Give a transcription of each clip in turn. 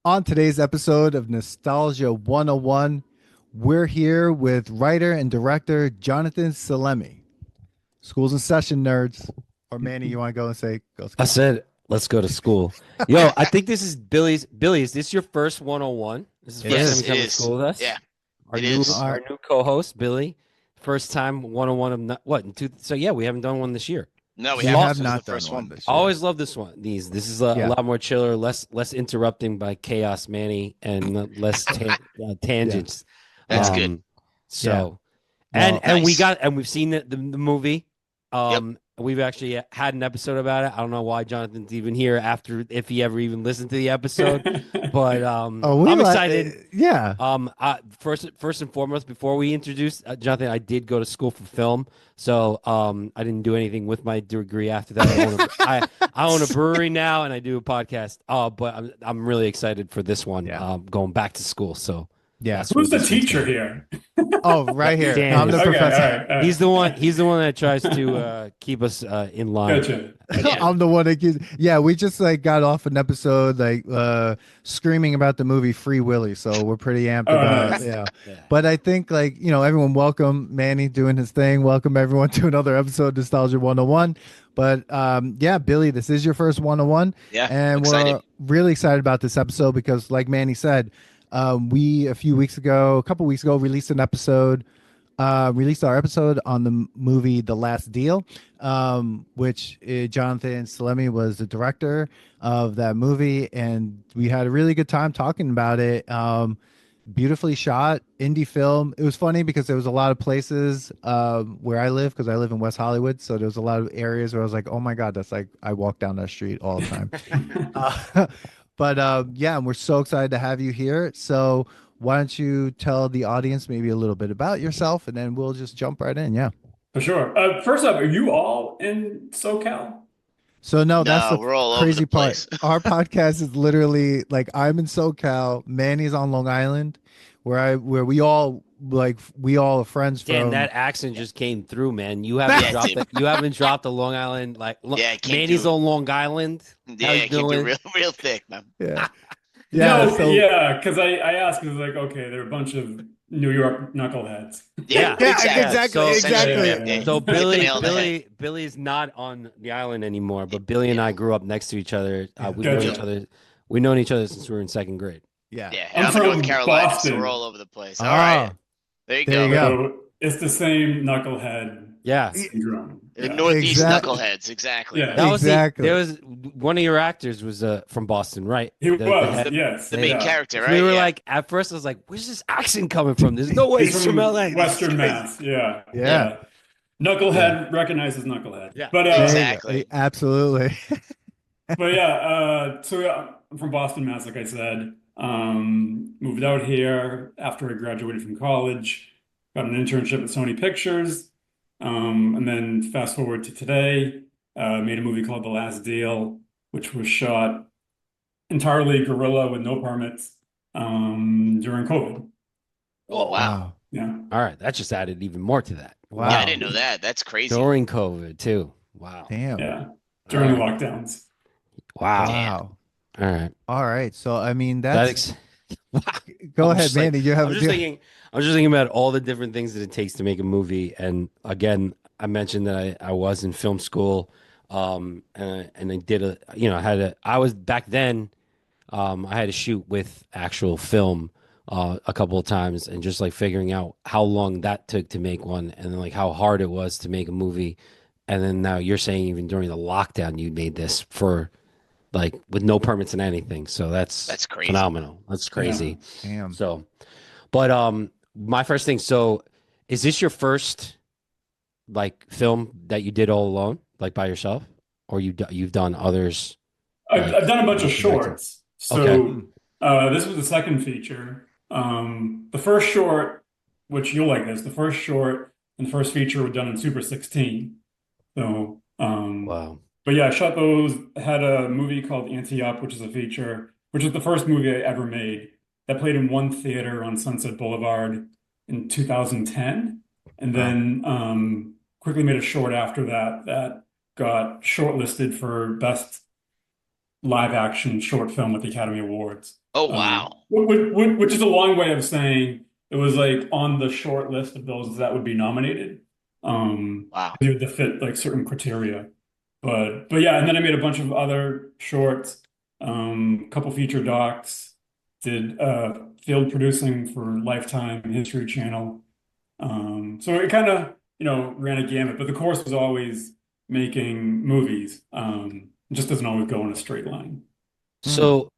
On today's episode of Nostalgia 101, we're here with writer and director Jonathan Salemi. School's in session, nerds. Or Manny, you want to go and say, go I school? said, let's go to school. Yo, I think this is Billy's. Billy, is this your first 101? This is the It first time Yes, you it is. come to is. school with Yeah, us? Our it new is. All right. our new co-host, Billy. First time 101 of what? So yeah, we haven't done one this year. No, we We haven't. have This is the not done first one one. this I year. always love this one. This is a Yeah. lot more chiller, less interrupting by chaos, Manny, and less Yeah. tangents. That's Yeah. good. Um, Yeah. so Well, and Nice. we've seen the movie. Yep. We've actually had an episode about it. I don't know why Jonathan's even here after if he ever even listened to the episode, but oh, we I'm like, excited. yeah. First and foremost, before we introduce Jonathan, I did go to school for film, so I didn't do anything with my degree after that. I own a brewery now, and I do a podcast. But I'm really excited for this one. Yeah. Going back to school, so Yeah. that's where Who's the this one's teacher coming. here? Oh, right here. Dan I'm the is. Okay, all professor. right, all He's right. the one. He's the one that tries to keep us in line. Gotcha. Yeah. I'm the one that gives. Yeah, we just like got off an episode like screaming about the movie Free Willy, so we're pretty amped Oh, about nice. yeah. Yeah. But I think like everyone welcome Manny doing his thing. Welcome everyone to another episode of Nostalgia 101. But yeah, Billy, this is your first 101, Yeah. I'm and excited. we're really excited about this episode because, like Manny said, we a couple weeks ago, released our episode on the movie The Last Deal, which Jonathan Salemi was the director of that movie, and we had a really good time talking about it. Beautifully shot indie film. It was funny because there was a lot of places where I live, because I live in West Hollywood, so there was a lot of areas where I was like, oh my god, that's like I walk down that street all the time. But yeah, and we're so excited to have you here. So why don't you tell the audience maybe a little bit about yourself, and then we'll just jump right in. Yeah. For sure. First up, are you all in SoCal? So no, that's No, the we're all over the crazy part. place. Our podcast is literally like I'm in SoCal, Manny's on Long Island, where we all are friends Dan, from. that accent just came through, man. Yeah, it did. You haven't dropped a Long Island Yeah, it came Manny's through. on Long Island. Yeah, How you it came through doing? real thick, man. Yeah. Yeah. No, So yeah, because I asked because like, okay, they're a bunch of New York knuckleheads. Yeah, yeah, exactly. exactly, Essentially, exactly. Yeah. So hit the nail on the head. Billy's not on the island anymore, but Billy and I grew up next to each other. Gotcha. We've known each other since we were in second grade. Yeah. Yeah, and I'm I'm in North from Carolina, so we're Boston, all over the place. All Ah, right. There you there you go. go. so it's the same knucklehead Yeah. syndrome. The Yeah. Northeast Exactly. knuckleheads, exactly. Yeah. That was Exactly. there was one of your actors was from Boston, right? He The was, head- yes. The main yeah. character, right? we were Yeah. like at first I was like, where's this accent coming from? There's no way He's he's from from LA. Western Mass. Yeah. Yeah. Knucklehead recognizes knucklehead. Yeah. But There you go. Exactly. Absolutely. but yeah, so yeah, I'm from Boston, Mass, like I said. Moved out here after I graduated from college, got an internship at Sony Pictures, and then fast forward to today, made a movie called The Last Deal, which was shot entirely guerrilla with no permits, during COVID. Oh, wow. Wow. Yeah. All right, that just added even more to that. Wow. Yeah, I didn't know that. That's crazy. During COVID too. Wow. Damn. Yeah. During the lockdowns. Wow. Wow. All right. All right. So I mean That that's wow. go I'm ahead, just like- Manny. You have I'm just thinking. I'm just thinking about all the different things that it takes to make a movie. And again, I mentioned that I was in film school, and I did I was back then. I had to shoot with actual film a couple of times, and just like figuring out how long that took to make one, and then like how hard it was to make a movie. And then now you're saying even during the lockdown, you made this for like with no permits and anything. So That's crazy. phenomenal. That's crazy. Damn. So, but my first thing. So, is this your first like film that you did all alone, like by yourself, or you've done others? I've done a bunch of like, shorts. Okay. So this was the second feature. The first short, which you'll like this, the first short and the first feature were done in Super 16. So, Wow. but yeah, I shot those. Had a movie called Anti-Up, which is a feature, which is the first movie I ever made. That played in one theater on Sunset Boulevard in 2010. And then quickly made a short after that that got shortlisted for Best live action short film at the Academy Awards. Oh, wow. Which is a long way of saying it was like on the short list of those that would be nominated. Wow. You had to fit like certain criteria. But yeah, and then I made a bunch of other shorts, couple feature docs, did field producing for Lifetime History Channel. So it kind of, ran a gamut, but the course was always making movies. It just doesn't always go in a straight line. Hmm. So,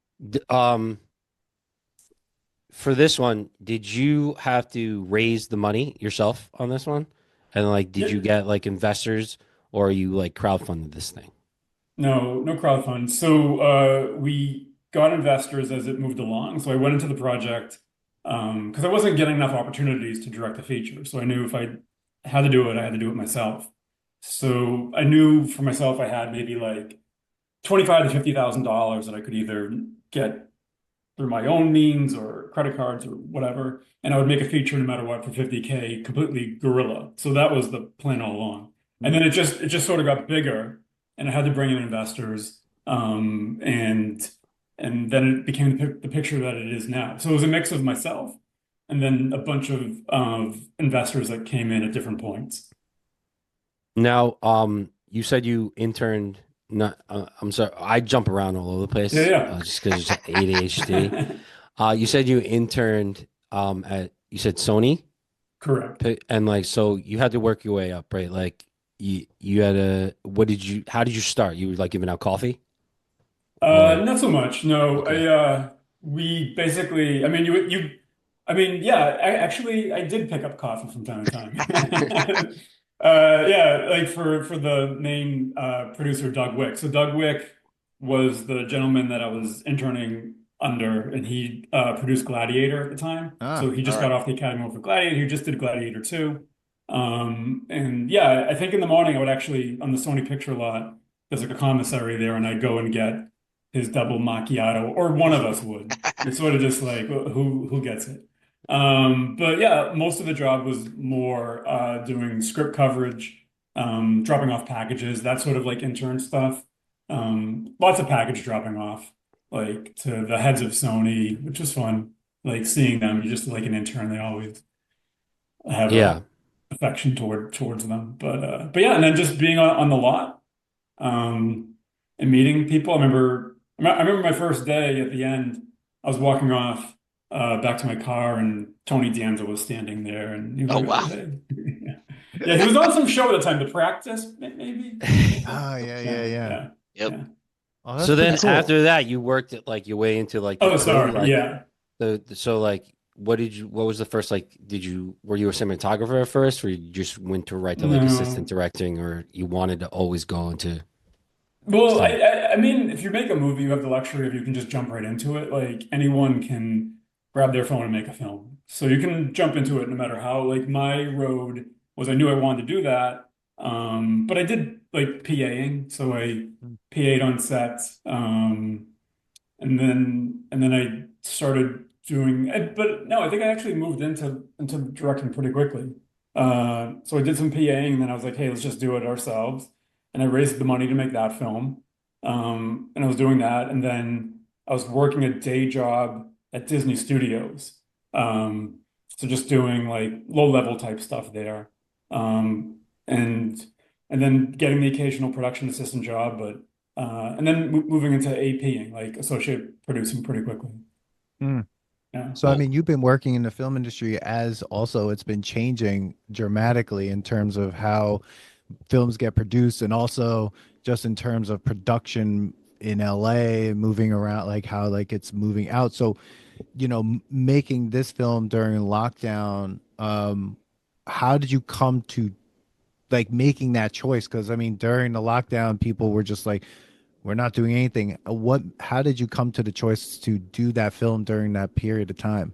for this one, did you have to raise the money yourself on this one? And like, did Yeah, you get like investors or you like crowdfunded this thing? no crowdfund. So we got investors as it moved along. So I went into the project because I wasn't getting enough opportunities to direct the feature. So I knew if I had to do it, I had to do it myself. So I knew for myself I had maybe like 25 to $50,000 that I could either get through my own means or credit cards or whatever, and I would make a feature no matter what for 50K, completely guerrilla. So that was the plan all along. And then it just sort of got bigger, and I had to bring in investors, and then it became the picture that it is now. So it was a mix of myself and then a bunch of investors that came in at different points. Now, you said you interned. Not, I'm sorry, I jump around all over the place Yeah, just because it's ADHD. yeah. You said you interned at you said Sony, Correct. And like so you had to work your way up, right? Like you had a what did you how did you start? You were like giving out coffee or Not so much. No, okay. we basically, I mean, I mean, yeah, actually, I did pick up coffee from time to time. Yeah, like for the main producer, Doug Wick. So Doug Wick was the gentleman that I was interning under, and he produced Gladiator at the time. Ah, So he All just got right. off the Academy Award for Gladiator. He just did Gladiator 2. And yeah, I think in the morning I would actually, on the Sony Picture lot, there's like a commissary there, and I'd go and get his double macchiato, or one of us would. It's sort of just like who gets it. But yeah, most of the job was more doing script coverage, dropping off packages, that sort of like intern stuff. Lots of package dropping off, like to the heads of Sony, which was fun. Like seeing them, you just like an intern, they always have a Yeah. affection towards them. But yeah, and then just being on the lot and meeting people. I remember my first day at the end. I was walking off back to my car, and Tony Danza was standing there, and he was Oh, like, "Oh, wow. hey." Yeah. Yeah, he was on some show at the time, The Practice, maybe. oh yeah, yeah, Yeah, yeah. yeah, Yep. yeah. Oh, that's So pretty then cool. after that you worked at like your way into like the Oh, crew, sorry. like Yeah. so like what was the first like were you a cinematographer at first or you just went to right to like assistant No. directing or you wanted to always go into Well, stuff? I mean, if you make a movie, you have the luxury of you can just jump right into it. Like anyone can grab their phone and make a film. So you can jump into it no matter how. Like my road was I knew I wanted to do that. But I did like PAing. So I PA'd on sets. And then I started doing but no, I think I actually moved into directing pretty quickly. So I did some PAing, and then I was like, hey, let's just do it ourselves. And I raised the money to make that film. And I was doing that, and then I was working a day job at Disney Studios. Um, so just doing like low level type stuff there. Um, and and then getting the occasional production assistant job, but and then moving into APing, like associate producing pretty quickly. Hmm. Yeah. So, I mean, you've been working in the film industry as also it's been changing dramatically in terms of how films get produced and also just in terms of production in LA, moving around, like how like it's moving out. So, making this film during lockdown, how did you come to like making that choice? Because I mean, during the lockdown, people were just like, we're not doing anything. How did you come to the choice to do that film during that period of time?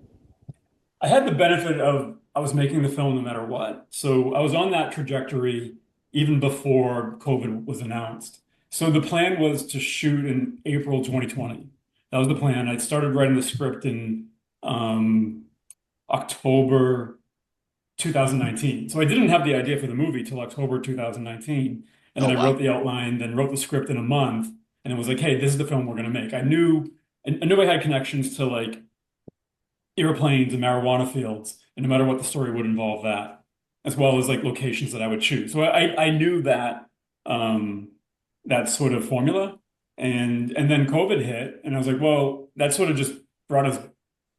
I had the benefit of I was making the film no matter what. So I was on that trajectory even before COVID was announced. So the plan was to shoot in April 2020. That was the plan. I started writing the script in um, October 2019. So I didn't have the idea for the movie till October 2019. And Oh, then I wrote wow. the outline, then wrote the script in a month. and it was like, hey, this is the film we're gonna make. I knew I had connections to like airplanes and marijuana fields, and no matter what the story would involve that, as well as like locations that I would choose. So I knew um, that sort of formula, and then COVID hit, and I was like, well, that sort of just brought us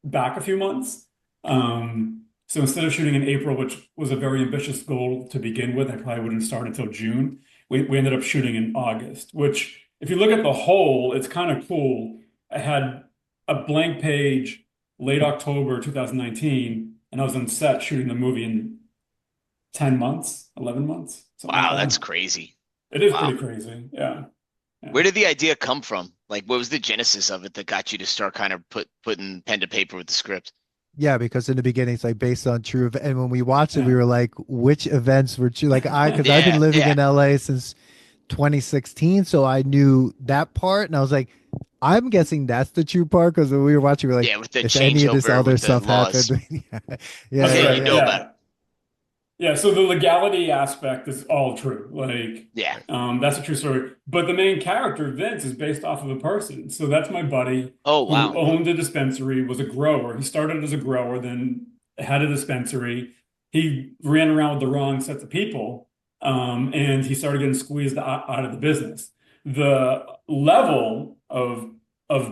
back a few months. So instead of shooting in April, which was a very ambitious goal to begin with, I probably wouldn't start until June. We ended up shooting in August, which, if you look at the whole, it's kind of cool. I had a blank page late October 2019, and I was on set shooting the movie in 10 months, 11 months, something like Wow, that's that. crazy. It is Wow. pretty crazy. Yeah. Yeah. Where did the idea come from? Like, what was the genesis of it that got you to start kind of putting pen to paper with the script? Yeah, because in the beginning it's like based on and when we watched it, we Yeah. were like, which events were true? Like because I've been Yeah, living yeah. in LA since 2016, so I knew that part, and I was like, I'm guessing that's the true part because when we were watching, we were like, Yeah, with the if any of this changeover other with the stuff happened, laws. yeah, That's yeah, Yeah, yeah, you right. yeah. know about it. Yeah. Yeah, so the legality aspect is all true. Like, Yeah. that's a true story. But the main character, Vince, is based off of a person. So that's my buddy Oh, who wow. owned a dispensary, was a grower. He started as a grower, then had a dispensary. He ran around with the wrong sets of people, and he started getting squeezed out of the business. The level of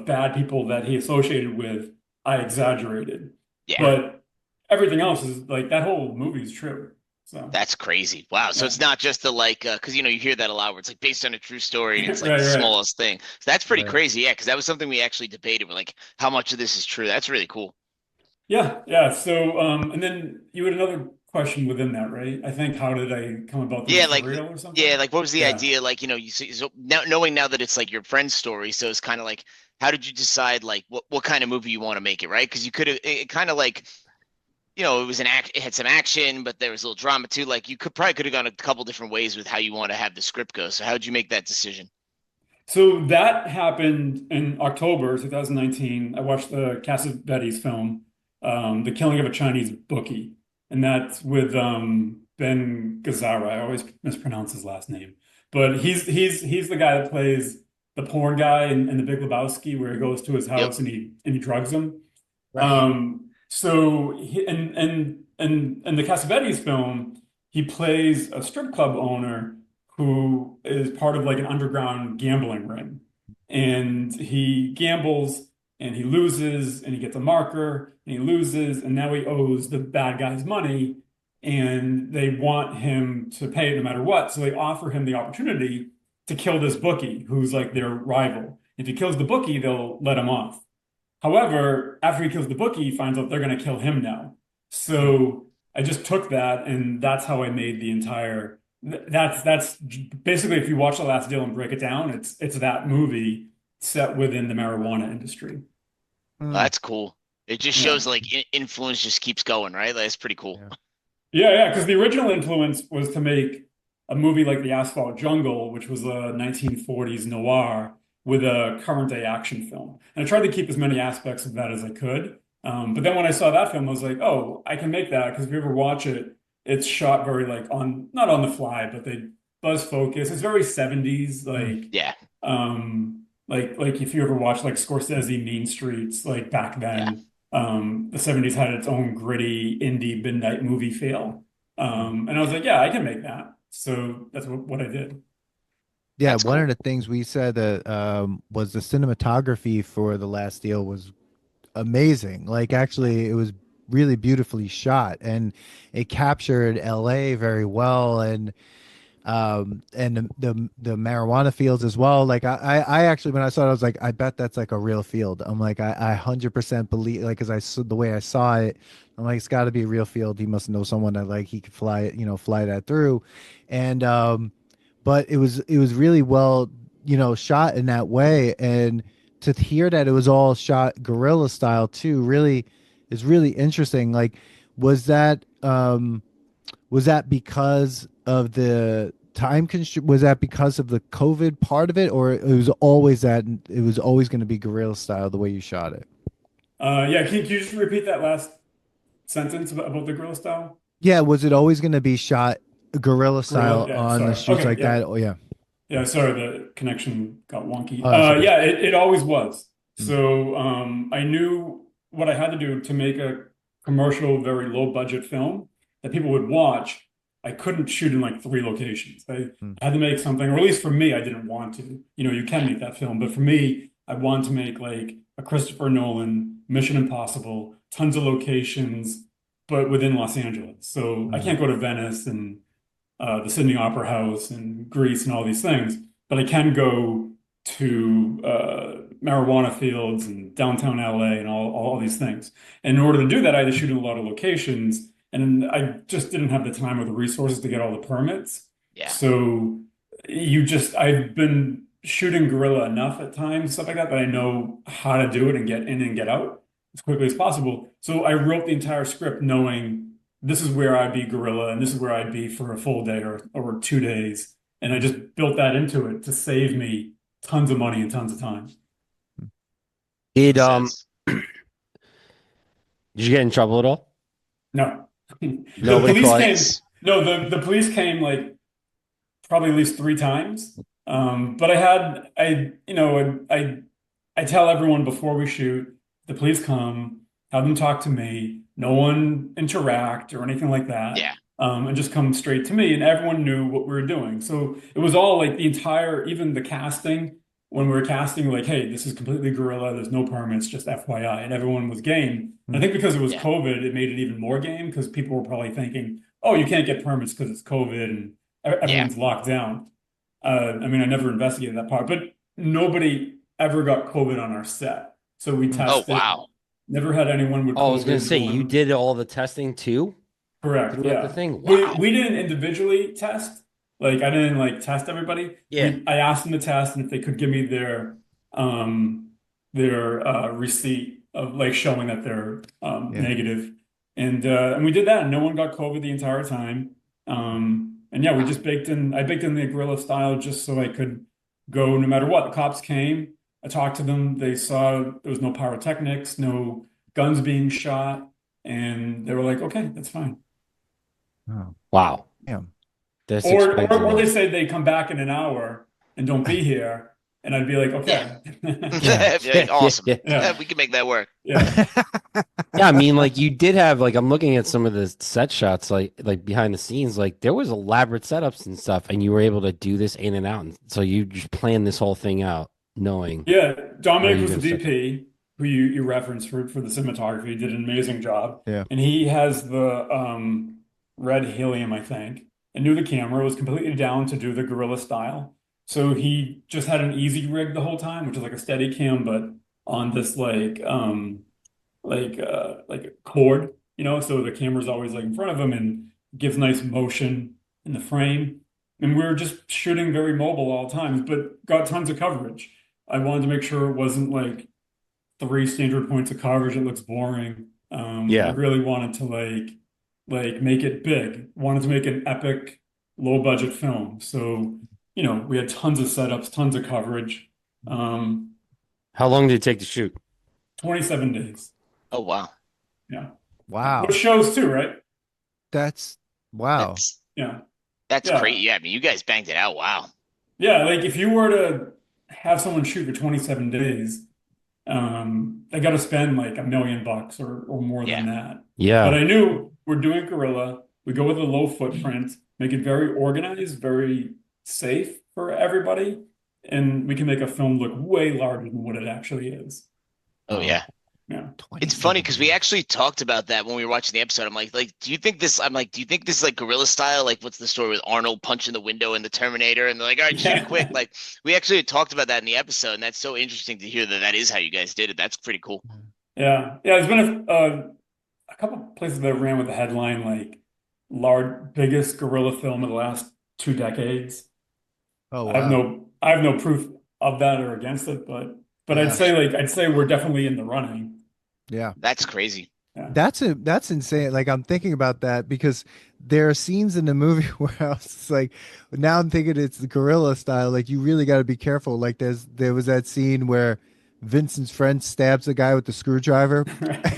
bad people that he associated with, I exaggerated. Yeah. But everything else is like that whole movie is true. So That's crazy. Wow. So yeah. it's not just the like, because you hear that a lot where it's like based on a true story and it's like Right, the right. smallest thing. So that's pretty Right. crazy. Yeah, because that was something we actually debated. We're like, how much of this is true? That's really cool. Yeah, yeah. So and then you had another question within that, right? I think how did I come about the Yeah, like, material or yeah, something? like what was the Yeah. idea? Like, you see, so now knowing now that it's like your friend's story, so it's kind of like, how did you decide like what kind of movie you want to make it, right? Because you could have it kind of like, it was it had some action, but there was a little drama too. Like you could have gone a couple different ways with how you want to have the script go. So how did you make that decision? So that happened in October 2019. I watched the Cassavetes film, The Killing of a Chinese Bookie, and that's with Ben Gazzara. I always mispronounce his last name, but he's the guy that plays the porn guy in The Big Lebowski, where he goes to his Yep. house and he drugs him. Right. So in the Cassavetes film, he plays a strip club owner who is part of like an underground gambling ring. And he gambles and he loses and he gets a marker and he loses and now he owes the bad guys money and they want him to pay it no matter what. So they offer him the opportunity to kill this bookie who's like their rival. If he kills the bookie, they'll let him off. However, after he kills the bookie, he finds out they're going to kill him now. So I just took that, and that's how I made the entire. That's basically, if you watch The Last Deal and break it down, it's that movie set within the marijuana industry. Mm, That's cool. It just Yeah, shows like influence just keeps going, right? Like, that's pretty cool. yeah. yeah, yeah. Because the original influence was to make a movie like The Asphalt Jungle, which was a 1940s noir with a current day action film. And I tried to keep as many aspects of that as I could. But then when I saw that film, I was like, oh, I can make that because if you ever watch it, it's shot very like on not on the fly, but they buzz focus. It's very 70s, Mm. Yeah, like if you ever watch like Scorsese Mean Streets, like back yeah. then, the 70s had its own gritty indie midnight movie feel. And I was like, yeah, I can make that. So that's what I did. Yeah, That's one of cool. the things we said that was the cinematography for the last deal was amazing. Like actually it was really beautifully shot and it captured LA very well and the marijuana fields as well. Like I actually when I saw it I was like I bet that's like a real field. I'm like I 100% believe like cuz I saw the way I saw it. I'm like it's got to be a real field. He must know someone that like he could fly it, fly that through. And but it was really well, shot in that way and to hear that it was all shot guerrilla style too really is really interesting. Like was that was that because of the time constraint? Was that because of the COVID part of it, or it was always going to be guerrilla style the way you shot it? Yeah, can you just repeat that last sentence about the grill style? Yeah, was it always going to be shot guerrilla Gorilla, style yeah, on the sorry. streets Okay, like yeah. that? Oh yeah. Yeah, sorry, the connection got wonky. Oh, that's okay. Yeah, it always was. Mm, So I knew what I had to do to make a commercial, very low budget film that people would watch. I couldn't shoot in like three locations. mm, I had to make something, or at least for me, I didn't want to. You know, you can Yeah. make that film, but for me, I wanted to make like a Christopher Nolan, Mission Impossible, tons of locations, but within Los Angeles. So I mm. can't go to Venice and the Sydney Opera House and Greece and all these things, but I can go to marijuana fields and downtown LA and all these things. And in order to do that, I had to shoot in a lot of locations, and I just didn't have the time or the resources to get all the permits. Yeah. So I've been shooting guerrilla enough at times, stuff like that, that I know how to do it and get in and get out as quickly as possible. So I wrote the entire script knowing this is where I'd be guerrilla and this is where I'd be for a full day or 2 days. And I just built that into it to save me tons of money and tons of time. Did Makes sense. did you get in trouble at all? No. The Nobody police caught came, Nice. no, the police came like probably at least three times. But I tell everyone before we shoot, the police come, have them talk to me, no one interact or anything like that. Yeah. And just come straight to me, and everyone knew what we were doing. So it was all like the entire, even the casting, when we were casting, like, hey, this is completely guerrilla, there's no permits, just FYI, and everyone was game. And I think because it was Yeah. COVID, it made it even more game because people were probably thinking, oh, you can't get permits because it's COVID and Yeah. everyone's locked down. I mean, I never investigated that part, but nobody ever got COVID on our set. So we Mm. Oh, tested, wow. never had anyone with Oh, I was gonna COVID say you going. did all the testing too Correct, throughout the yeah. thing. We Wow. we didn't individually test. Like I didn't like test everybody. Yeah. I asked them to test and if they could give me their receipt of like showing that they're Yeah. negative. And we did that and no one got COVID the entire time. And yeah, we just I baked in the guerrilla style just so I could go no matter what. The cops came, I talked to them, they saw there was no pyrotechnics, no guns being shot, and they were like, okay, that's fine. Oh, Wow. damn. This Or, explains a or they lot. say they come back in an hour and don't be here, and I'd be like, okay. Yeah. Be like, awesome. Yeah. We can make that work. Yeah. Yeah, I mean, like you did have like I'm looking at some of the set shots, like behind the scenes, like there was elaborate setups and stuff, and you were able to do this in and out. And so you just planned this whole thing out, knowing Yeah. where Dominic you're was the gonna set. DP who you referenced for the cinematography. He did an amazing job. Yeah. And he has the red helium, I think, and knew the camera, was completely down to do the guerrilla style. So he just had an easy rig the whole time, which is like a steady cam, but on this like a cord, so the camera's always like in front of him and gives nice motion in the frame. And we were just shooting very mobile all times, but got tons of coverage. I wanted to make sure it wasn't like three standard points of coverage. It looks boring. I Yeah. really wanted to like make it big. Wanted to make an epic, low budget film. So, we had tons of setups, tons of coverage. Um, How long did it take to shoot? 27 days. Oh, wow. Yeah. Wow. Which shows too, right? That's wow. That's Yeah. that's Yeah. great. Yeah, I mean, you guys banged it out. Wow. Yeah. Like if you were to have someone shoot for 27 days, they got to spend like $1 million or more Yeah. than that. But Yeah. I knew we're doing guerrilla. We go with a low footprint, make it very organized, very safe for everybody, and we can make a film look way larger than what it actually is. Oh, yeah. Yeah. It's funny 27 because we days. actually talked about that when we were watching the episode. I'm like, do you think this? I'm like, do you think this is like guerrilla style? Like, what's the story with Arnold punching the window in the Terminator? And they're like, all right, shoot it quick. Yeah. Like, we actually had talked about that in the episode, and that's so interesting to hear that that is how you guys did it. That's pretty cool. Yeah. There's been a couple places that ran with the headline like biggest guerrilla film of the last 2 decades. Oh I have wow. no proof of that or against it, but Yeah. I'd say we're definitely in the running. Yeah. That's crazy. Yeah. That's insane. Like I'm thinking about that because there are scenes in the movie where I was just like, now I'm thinking it's the guerrilla style. Like you really got to be careful. Like there was that scene where Vincent's friend stabs the guy with the screwdriver,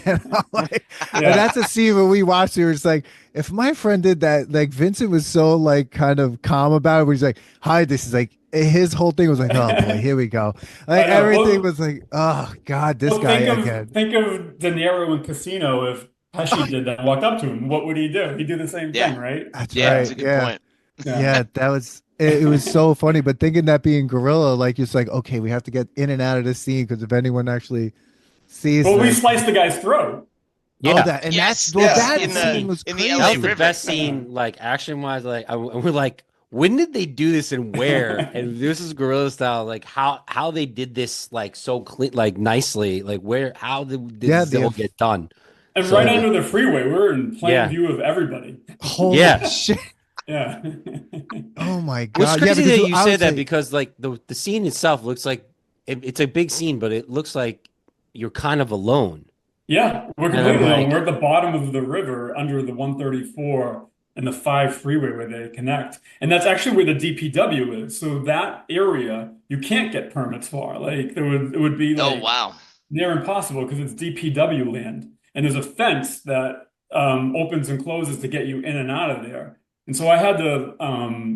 and I'm like, and Yeah. that's a scene where we watched it. Where it's like, if my friend did that, like Vincent was so like kind of calm about it. Where he's like, "Hi, this is like." his whole thing was like, oh boy, here we go. Like I know. everything was like, oh God, this Well, guy again. think of De Niro in Casino. If Pesci did that, walked up to him, what would he do? He'd do the same Yeah. thing, right? That's Yeah, Yeah, it's right. a good Yeah. point. yeah. Yeah, that was it, it was so funny. But thinking that being Gorilla, like it's like, okay, we have to get in and out of this scene because if anyone actually sees Well, we this, sliced the guy's throat. oh, Yeah, that and that's Yes, well, yes, Yeah, that scene was in the that LA was the crazy. River. best scene, like action wise. Like, and we're like, when did they do this and where? And this is guerrilla style. Like how they did this like so clean, like nicely. Like where how did Yeah, this all get done? And right So under the freeway, we're in plain yeah, view of everybody. holy yeah. shit. Yeah. Oh my What's God. Yeah, crazy because that you I say was that like, because like the scene itself looks like it's a big scene, but it looks like you're kind of alone. Yeah, we're And I'm completely alone. like, We're at the bottom of the river under the 134 and the 5 freeway where they connect. And that's actually where the DPW is. So that area you can't get permits for. Like it would be Oh like wow. near impossible because it's DPW land. And there's a fence that opens and closes to get you in and out of there. And so I had to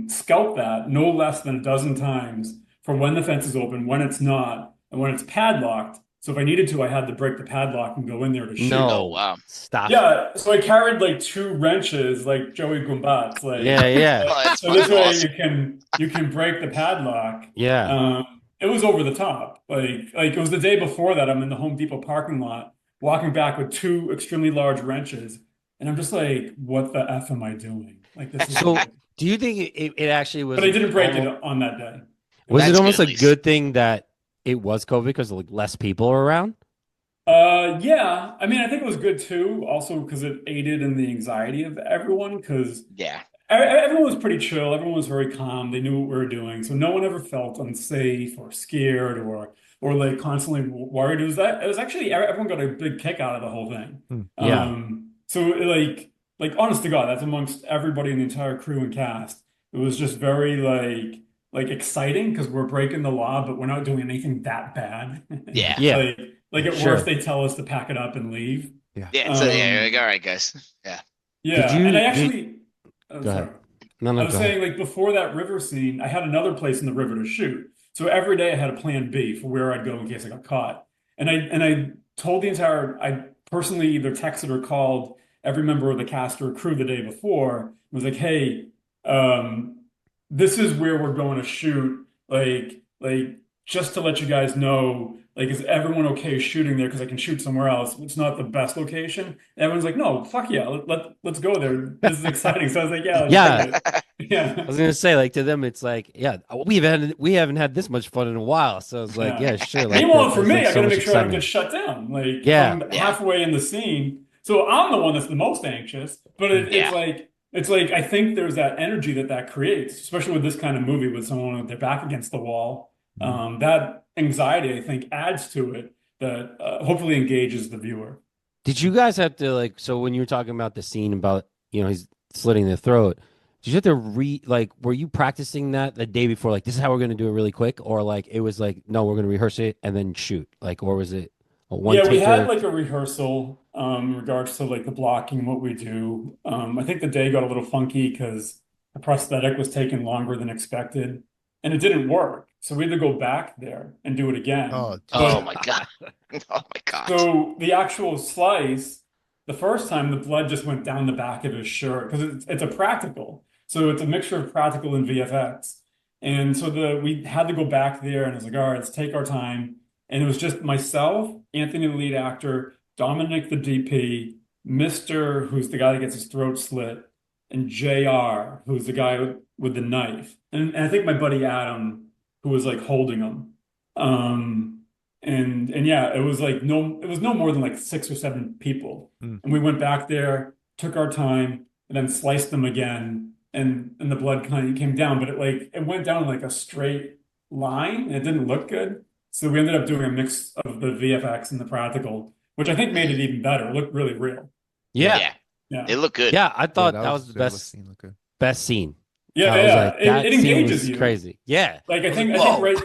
scout that no less than a dozen times for when the fence is open, when it's not, and when it's padlocked. So if I needed to, I had to break the padlock and go in there to shoot. Oh no, wow. stop. Yeah, so I carried like 2 wrenches, like Joey Gumbatz, Yeah, yeah, Oh, that's so this fucking way awesome. you can break the padlock. yeah. It was over the top. Like it was the day before that. I'm in the Home Depot parking lot, walking back with 2 extremely large wrenches, and I'm just like, what the F am I doing? Like this is So like, do you think it actually but was I didn't break it almost on that day. was it That's good almost at a least. good thing that it was COVID because like less people were around? Yeah. I mean, I think it was good too, also because it aided in the anxiety of everyone, because Yeah. everyone was pretty chill. Everyone was very calm. They knew what we were doing, so no one ever felt unsafe or scared or like constantly worried. It was actually everyone got a big kick out of the whole thing. hmm, Yeah. So like honest to God, that's amongst everybody in the entire crew and cast. It was just very like exciting because we're breaking the law, but we're not doing anything that bad. yeah, Yeah. Yeah, Like at worst, sure. they tell us to pack it up and leave. yeah. Yeah. So yeah, you're like, Um, all right, guys. Yeah. Did yeah, and you I did actually, I'm go ahead. sorry. No, I no, was go ahead. saying, like, before that river scene, I had another place in the river to shoot. So every day I had a plan B for where I'd go in case I got caught. And I told I personally either texted or called every member of the cast or crew the day before and was like, hey, um, this is where we're going to shoot. Like just to let you guys know, like, is everyone okay shooting there? Because I can shoot somewhere else. It's not the best location. And everyone's like, no, fuck yeah, let's go there. This is exciting. So I was like, yeah, let's do Yeah, it. I Yeah, was gonna say like to them, it's like yeah, we haven't had this much fun in a while. So it's like yeah. yeah, sure. Like Meanwhile, for there's me, like I so got to much make sure I don't get excitement. shut down. Like if Yeah, I'm Yeah. halfway in the scene, so I'm the one that's the most anxious. But Yeah. it's like I think there's that energy that creates, especially with this kind of movie with someone with their back against the wall. Mhm. That anxiety, I think, adds to it that hopefully engages the viewer. did you guys have to like so when you were talking about the scene about he's slitting the throat? Did you have to like were you practicing that the day before? Like this is how we're gonna do it really quick, or like it was like no, we're gonna rehearse it and then shoot. Like or was it a one Yeah, we had taker? like a rehearsal in regards to like the blocking, what we do. I think the day got a little funky because the prosthetic was taking longer than expected and it didn't work. So we had to go back there and do it Oh, again. Oh geez. my But God. Oh my God. so the actual slice, the first time the blood just went down the back of his shirt because it's a practical. So it's a mixture of practical and VFX. And so we had to go back there and I was like, all right, let's take our time. And it was just myself, Anthony, the lead actor, Dominic, the DP, Mr., who's the guy that gets his throat slit, and JR, who's the guy with the knife. And I think my buddy Adam, who was like holding him. Um, and yeah, it was no more than like 6 or 7 people. Mm. And we went back there, took our time, and then sliced them again, and the blood kind of came down, but it went down like a straight line, and it didn't look good. So we ended up doing a mix of the VFX and the practical, which I think made it even better. It looked really real. Yeah. Yeah, Yeah. Yeah. It looked good. yeah. I Yeah, thought that was the that was best scene look good. best scene. Yeah, I was yeah. like that It scene engages was you. crazy. Yeah, Like I was like I think whoa. right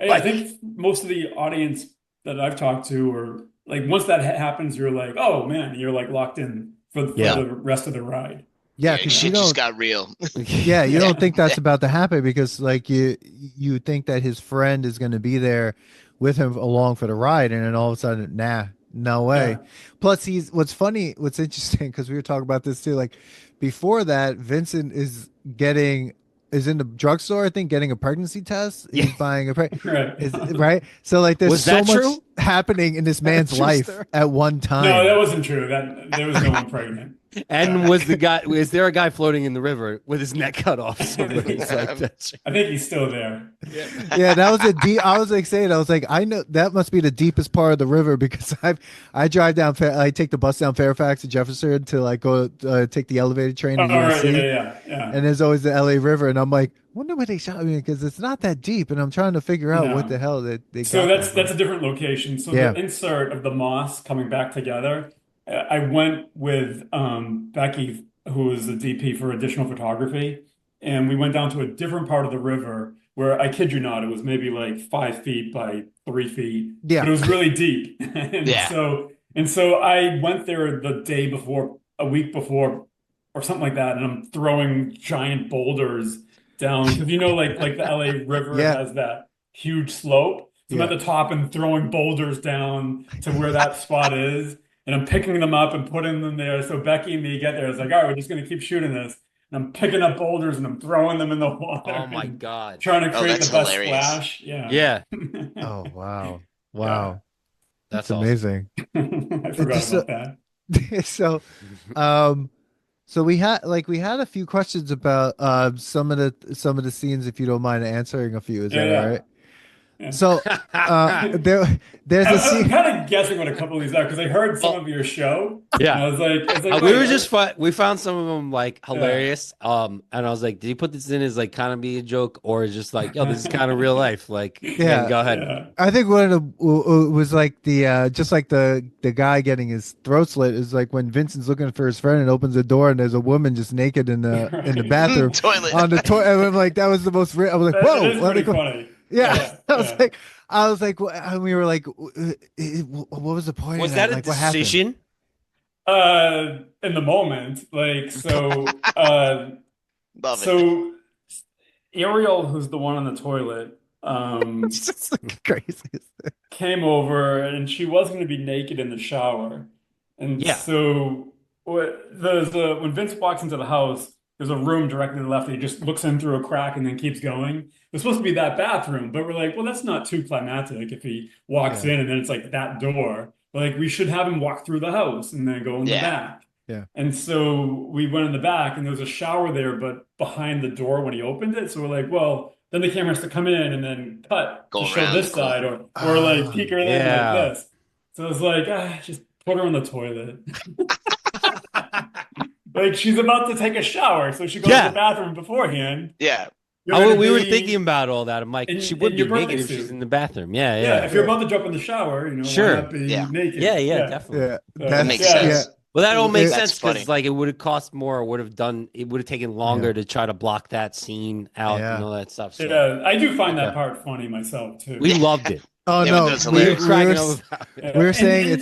I Like, think most of the audience that I've talked to are like once that happens, you're like, oh man, you're like locked in for Yeah. the rest of the ride. Yeah, Yeah, because shit just got real. yeah, you Yeah. don't think that's about to happen because like you think that his friend is going to be there with him along for the ride, and then all of a sudden, nah, no way. Yeah. Plus, what's interesting because we were talking about this too. Like before that, Vincent is in the drugstore, I think, getting a pregnancy test. Yeah. He's buying Right. is right. So like, there's Was so that much true? happening in this man's True life story. at one No, that time. wasn't true. That there was no one pregnant. And Yeah. is there a guy floating in the river with his neck cut off? Somebody's like that. I think he's still there. Yeah. Yeah, that was a deep. I was like saying, I was like, I know that must be the deepest part of the river because I drive down, I take the bus down Fairfax to Jefferson to like go take the elevated train Oh, to right. Yeah, USC, yeah, yeah. and there's always the LA River, and I'm like, wonder where they shot me because it's not that deep, and I'm trying to figure out what the No. hell they So got there that's from. a different location. So the Yeah, insert of the moss coming back together, I went with Becky, who was the DP for additional photography, and we went down to a different part of the river where I kid you not, it was maybe like 5 feet by 3 feet, yeah, but it was really deep. And Yeah. so I went there the day before, a week before, or something like that, and I'm throwing giant boulders down because like the LA River yeah, has that huge slope. So I'm at yeah. the top and throwing boulders down to where that spot is. And I'm picking them up and putting them there. So Becky and me get there. It's like, all right, we're just going to keep shooting this. And I'm picking up boulders and I'm throwing them in the Oh water my and God. trying to Oh, create that's the best hilarious. splash. Yeah. Yeah, Oh wow, Yeah. wow, that's that's awesome. amazing. I It forgot just so, about that. so um. So we had a few questions about some of the scenes if you don't mind answering a few. Is that all Yeah, right? yeah. So Yeah. there's a I'm scene. kind of guessing what a couple of these are because I heard some Well, of your show and yeah. I was like, We wait, were just we found some of them like yeah. hilarious. And I was like, did he put this in as like kind of be a joke or just like, yo, this is kind of real life? Like, again, Yeah, go ahead. Yeah. I think one of the was like the just like the guy getting his throat slit is like when Vincent's looking for his friend and opens the door and there's a woman just naked in the Right. bathroom Toilet. on the toilet. And I'm like, that was the most. I was like, It whoa, is let me pretty go. funny. Yeah, Yeah, I was yeah. like, and we were like, what was the point of Was that? that a Like, what happened? decision? In the moment, like Love it. so Ariel, who's the one on the toilet, It's just the craziest. came over and she was going to be naked in the shower. And Yeah. so when Vince walks into the house, there's a room directly to the left. And he just looks in through a crack and then keeps going. It's supposed to be that bathroom, but we're like, well, that's not too climactic if he walks Yeah, in and then it's like that door. Like we should have him walk through the house and then go in the Yeah. back. yeah, And so we went in the back and there was a shower there, but behind the door when he opened it. So we're like, well, then the camera has to come in and then cut to Go show around the this corner. side or like peek her in like Yeah. this. So it's like, just put her in the toilet. Like she's about to take a shower, so she goes to the Yeah. bathroom beforehand. Yeah. You're gonna We were thinking be about all that. I'm like, she would in be your birthday naked if she's in suit. the bathroom. Yeah, Yeah, yeah. if you're yeah, about to jump in the shower, why Sure. not be Yeah. naked? Yeah, yeah, Yeah. definitely. yeah. That That's makes yeah. sense. Well, that all makes It- That's sense because funny. like it would have cost more, it would have taken yeah, longer to try to block that scene out and yeah. all that stuff. So Yeah, I do find that okay. part funny myself We too. Yeah. loved it. Oh Yeah, but no, that's We were hilarious. cracking up about it. Yeah. we were saying And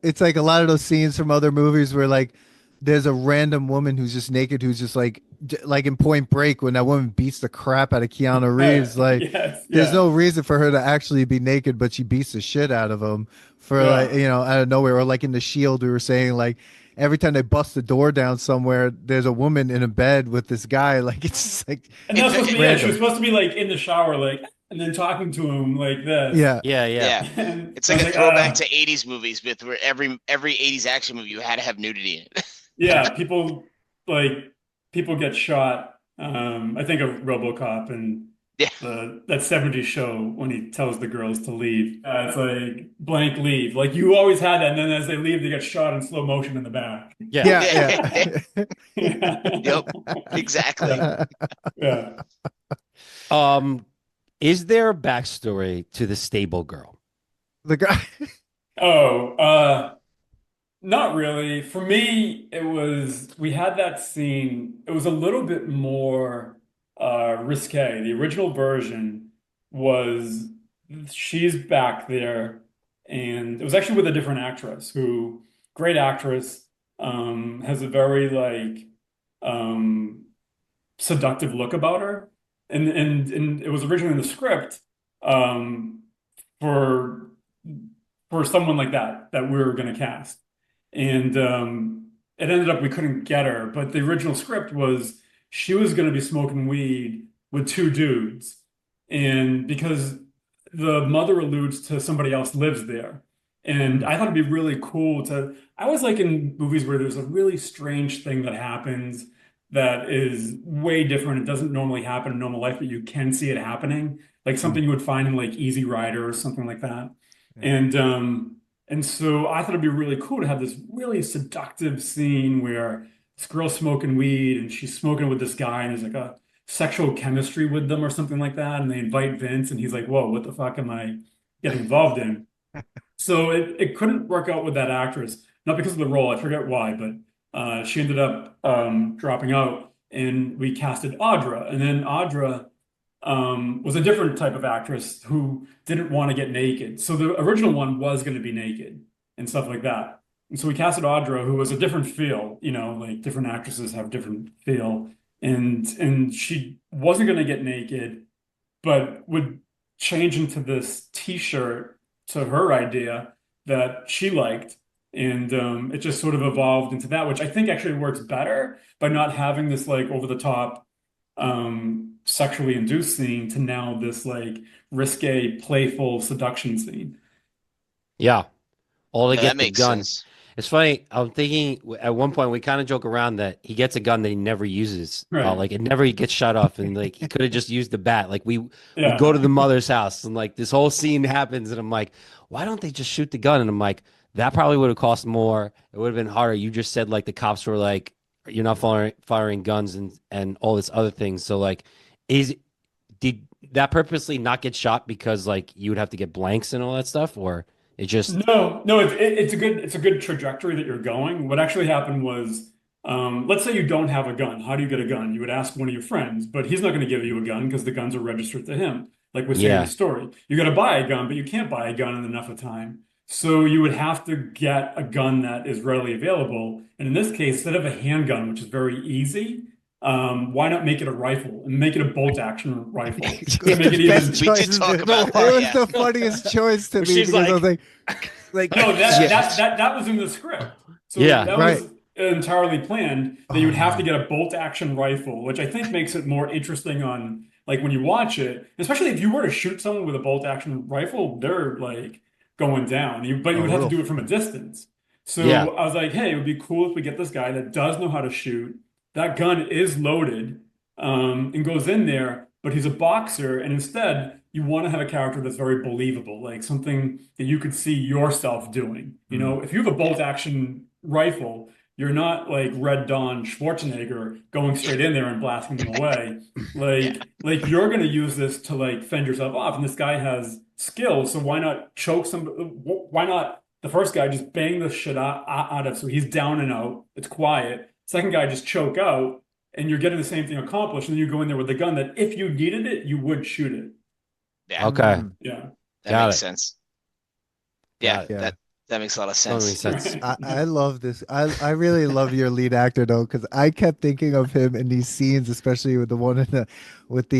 it's like a lot of those scenes from other movies where like there's a random woman who's just naked who's just like like in Point Break when that woman beats the crap out of Keanu Reeves. Like yes, there's yeah, no reason for her to actually be naked, but she beats the shit out of him for like yeah. out of nowhere. Or like in The Shield, we were saying like every time they bust the door down somewhere, there's a woman in a bed with this guy. Like it's just like And that's supposed to be, yeah, she was random. supposed to be like in the shower, like, and then talking to him like this. Yeah, Yeah, yeah. Yeah. And It's I like was a like, throwback to 80s movies with where every 80s action movie you had to have nudity in it. yeah, like people get shot. I think of RoboCop and Yeah. that '70s show when he tells the girls to leave. It's like blank leave. Like you always had that, and then as they leave, they get shot in slow motion in the back. Yeah. yeah, yeah. Yep. Exactly. Yeah. Yeah. Um, is there a backstory to the stable girl? The guy. Oh, not really. For me, we had that scene. It was a little bit more risque. The original version was she's back there, and it was actually with a different actress who, great actress, has a very like um, seductive look about her, and it was originally in the script um, for someone like that we were going to cast, and it ended up we couldn't get her. But the original script was she was going to be smoking weed with two dudes, and because the mother alludes to somebody else lives there. And I thought it'd be really cool to. I always like in movies where there's a really strange thing that happens that is way different. It doesn't normally happen in normal life, but you can see it happening, like Mm. something you would find in like Easy Rider or something like that. Yeah. And so I thought it'd be really cool to have this really seductive scene where this girl's smoking weed and she's smoking with this guy, and there's like a sexual chemistry with them or something like that. And they invite Vince, and he's like, "Whoa, what the fuck am I getting involved in?" So it couldn't work out with that actress, not because of the role, I forget why, but she ended up dropping out, and we casted Audra. And then Audra was a different type of actress who didn't want to get naked. So the original one was going to be naked and stuff like that. And so we casted Audra, who was a different feel, like different actresses have different feel. And she wasn't going to get naked, but would change into this t-shirt to her idea that she liked. And it just sort of evolved into that, which I think actually works better by not having this like over the top sexually induced scene to now this like risque, playful seduction scene. Yeah, all to Yeah, that get the makes gun. sense. It's funny. I'm thinking at one point we kind of joke around that he gets a gun that he never uses. Right. Like it never gets shut off, and like he could have just used the bat. Like we Yeah. go to the mother's house, and like this whole scene happens, and I'm like, why don't they just shoot the gun? And I'm like, that probably would have cost more. It would have been harder. You just said like the cops were like, you're not firing guns and all this other things. So like, is did that purposely not get shot because like you would have to get blanks and all that stuff, or it just No, it's a good trajectory that you're going. What actually happened was, let's say you don't have a gun. How do you get a gun? You would ask one of your friends, but he's not going to give you a gun because the guns are registered to him. Like we say in the yeah. story, you got to buy a gun, but you can't buy a gun in enough of time. So you would have to get a gun that is readily available. And in this case, instead of a handgun, which is very easy, why not make it a rifle and make it a bolt action rifle to make it even. Best We did choice. talk It about that, was yeah. the funniest choice to me She's because I was like, like, No, yeah, that was in the script. So Yeah. that right. was entirely planned that you Oh would have to man. get a bolt action rifle, which I think makes it more interesting on like when you watch it, especially if you were to shoot someone with a bolt action rifle, they're like going down. But you Oh, would have to real. do it from a distance. Yeah. So I was like, hey, it would be cool if we get this guy that does know how to shoot. That gun is loaded, and goes in there, but he's a boxer, and instead you want to have a character that's very believable, like something that you could see yourself doing. Mm. If you have a Yeah. bolt action rifle, you're not like Red Dawn Schwarzenegger going straight in there and blasting them away. Yeah. Like you're going to use this to like fend yourself off, and this guy has skills, so why not choke some? Why not the first guy just bang the shit out of so he's down and out. It's quiet. Second guy just choke out, and you're getting the same thing accomplished. And then you go in there with a gun that if you needed it, you would shoot it. Yeah, Okay. Mm. Yeah. that Got makes it. sense. Yeah, Got it. Yeah. that makes a lot of Totally makes sense. sense. Right. I love this. I really love your lead actor though, because I kept thinking of him in these scenes, especially with the one in the with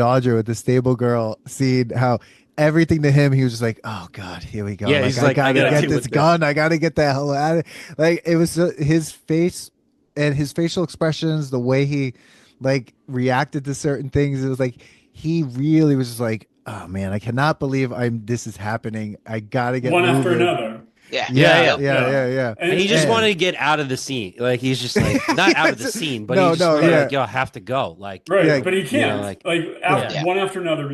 Audrey with the stable girl scene, how everything to him, he was just like, oh God, here we go. Yeah, Like he's I like, I gotta gotta get deal this with this. gun, I gotta get the hell out of like it was his face and his facial expressions, the way he like reacted to certain things. It was like he really was just like, oh man, I cannot believe this is happening. I gotta get One after moving. another. Yeah. Yeah, Yeah, yeah. yeah, Yeah. yeah, yeah. And he just And wanted to get out of the scene. Like he's just like not out of the Yes. scene, but No, he just no, wanted yeah. like, yo, I have to go. Like, Yeah, right, but he can't. like Like yeah, after Yeah. one after another,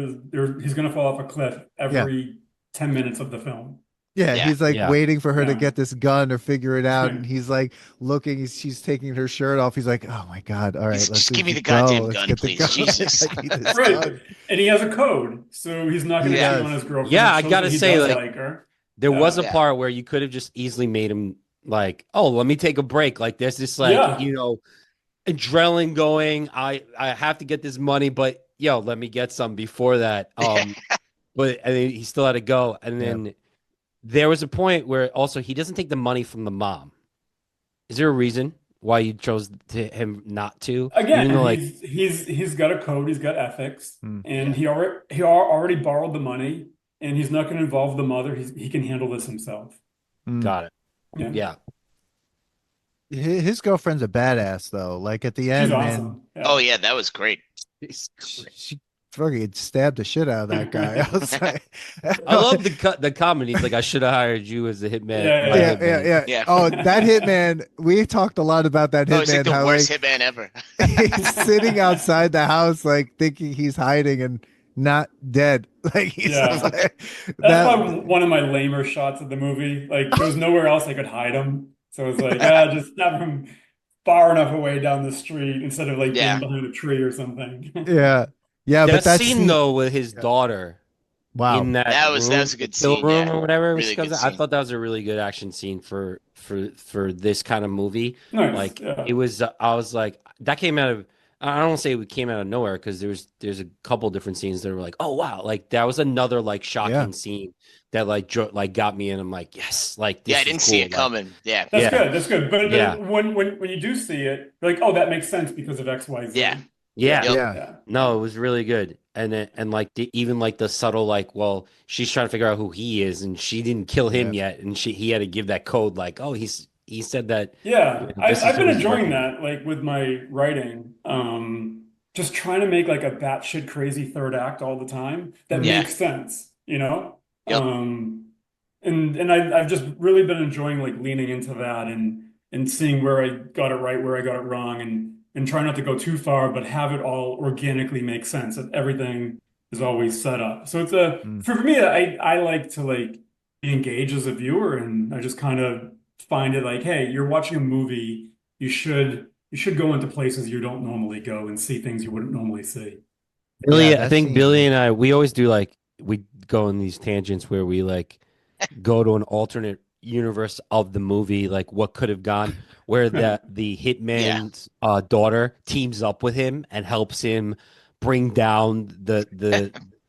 he's gonna fall off a cliff yeah, every 10 minutes of the film. yeah. Yeah. He's like yeah. waiting for her to Yeah. get this gun or figure it out, and Right. he's like looking. She's taking her shirt off. He's like, "Oh my God! All right, Just give me the go. goddamn Let's gun, get the please. gun. Jesus. I need this Right. gun." And he has a code, so he's not He gonna cheat does. on his girlfriend. Yeah, It I shows gotta that he say, does like, like her. there was Yeah. a Yeah. part where you could have just easily made him like, oh, let me take a break. Like there's this like, Yeah. adrenaline going. I have to get this money, but yo, let me get some before that. But and then he still had to go. And Yeah. then there was a point where also he doesn't take the money from the mom. Is there a reason why you chose him not to, even Again, though like he's got a code, he's got ethics, Mm. and yeah, he already borrowed the money, and he's not going to involve the mother. He can handle this himself. Mm. got it. Yeah, Yeah, His girlfriend's a badass though. Like at the she's end, man, awesome. Oh Yeah. yeah, that was great. it's great. she fucking stabbed the shit out of that guy. I was like, I love the comment. He's like, I should have hired you as a hitman, Yeah, my yeah, yeah, yeah, hitman. yeah. Yeah. Oh, that hitman. We talked a lot about that Oh, it's like hitman. the How worst like hitman ever. he's sitting outside the house, like thinking he's hiding and not dead. Like he's just yeah. like That's that. probably one of my lamer shots of the movie. Like there was nowhere else I could hide him, so I was like, just have him far enough away down the street instead of like being Yeah. behind a tree or something. Yeah, yeah. But That that scene scene. though with his Yeah. daughter Wow. in that That was room, a the good kill scene. room Yeah. or whatever it was Really comes good out, I scene. thought that was a really good action scene for this kind of movie. Nice. Like Yeah. it was, I was like, that came out of. I don't say it came out of nowhere because there's a couple different scenes that were like, oh wow, like that was another like Yeah. shocking scene that like got me, and I'm like, yes, like Yeah, I this is didn't see cool, it like coming. Yeah. That's yeah, good. That's good. But yeah, when you do see it, you're like, oh, that makes sense because of X, Y, Yeah. Z. yeah. Yeah. Yep. Yeah. Yeah. No, it was really good. And like even like the subtle like, well, she's trying to figure out who he is, and she didn't kill Yeah. him yet, and he had to give that code like, oh, he said that, Yeah, this is I've who been he's enjoying working with. that, like with my writing. Just trying to make like a batshit crazy third act all the time that Mm. Yeah. makes sense, you know? Yep. And I've just really been enjoying like leaning into that and seeing where I got it right, where I got it wrong, and try not to go too far, but have it all organically make sense. That everything is always set up. So it's Mm. for me, I like to like be engaged as a viewer, and I just kind of find it like, hey, you're watching a movie, you should go into places you don't normally go and see things you wouldn't normally see. Yeah. Billy, I That think scene. Billy and I, we always do like we go in these tangents where we like go to an alternate universe of the movie, like what could have gone, where the Yeah. hitman's daughter teams up with him and helps him bring down the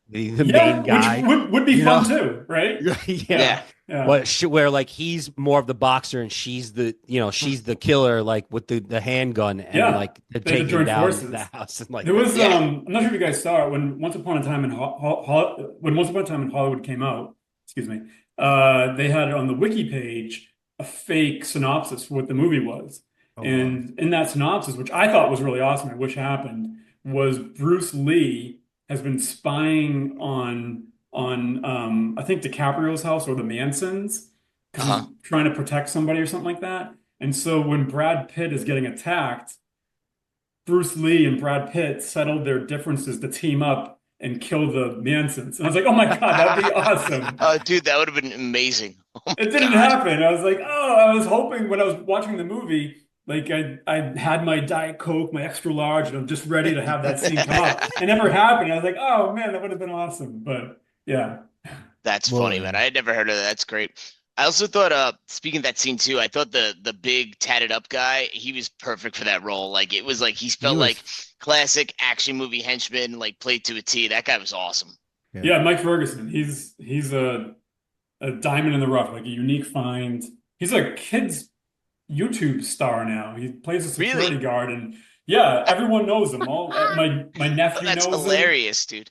main Yeah, which guy, would be you know? fun too, right? Yeah. Yeah. Yeah, yeah, Where like he's more of the boxer and she's the killer, like with the handgun, and yeah. like they're They had to taking join down the forces. house and like There was Yeah. I'm not sure if you guys saw it when Once Upon a Time in when Once Upon a Time in Hollywood came out, excuse me, they had on the wiki page a fake synopsis for what the movie was. Oh wow. And in that synopsis, which I thought was really awesome, I wish happened, was Bruce Lee has been spying on I think DiCaprio's house or the Mansons because he's Uh-huh. trying to protect somebody or something like that. And so when Brad Pitt is getting attacked, Bruce Lee and Brad Pitt settled their differences to team up and kill the Mansons. And I was like, oh my God, that would be awesome. Oh, dude, that would have been amazing. Oh It my didn't God. happen. I was like, oh, I was hoping when I was watching the movie, like I had my Diet Coke, my extra large, and I'm just ready to have that scene come up. It never happened. I was like, oh man, that would have been awesome. But yeah. That's Well, funny, man. I had never heard of that. That's great. I also thought, speaking of that scene too, I thought the big tatted up guy, he was perfect for that role. Like it was like he he felt like was. classic action movie henchman, like played to a T. That guy was awesome. Yeah. Yeah, Mike Ferguson. He's a diamond in the rough, like a unique find. He's a kid's YouTube star now. He plays a security Really? guard, and yeah, everyone knows him. All my Oh, nephew that's knows him. hilarious, dude.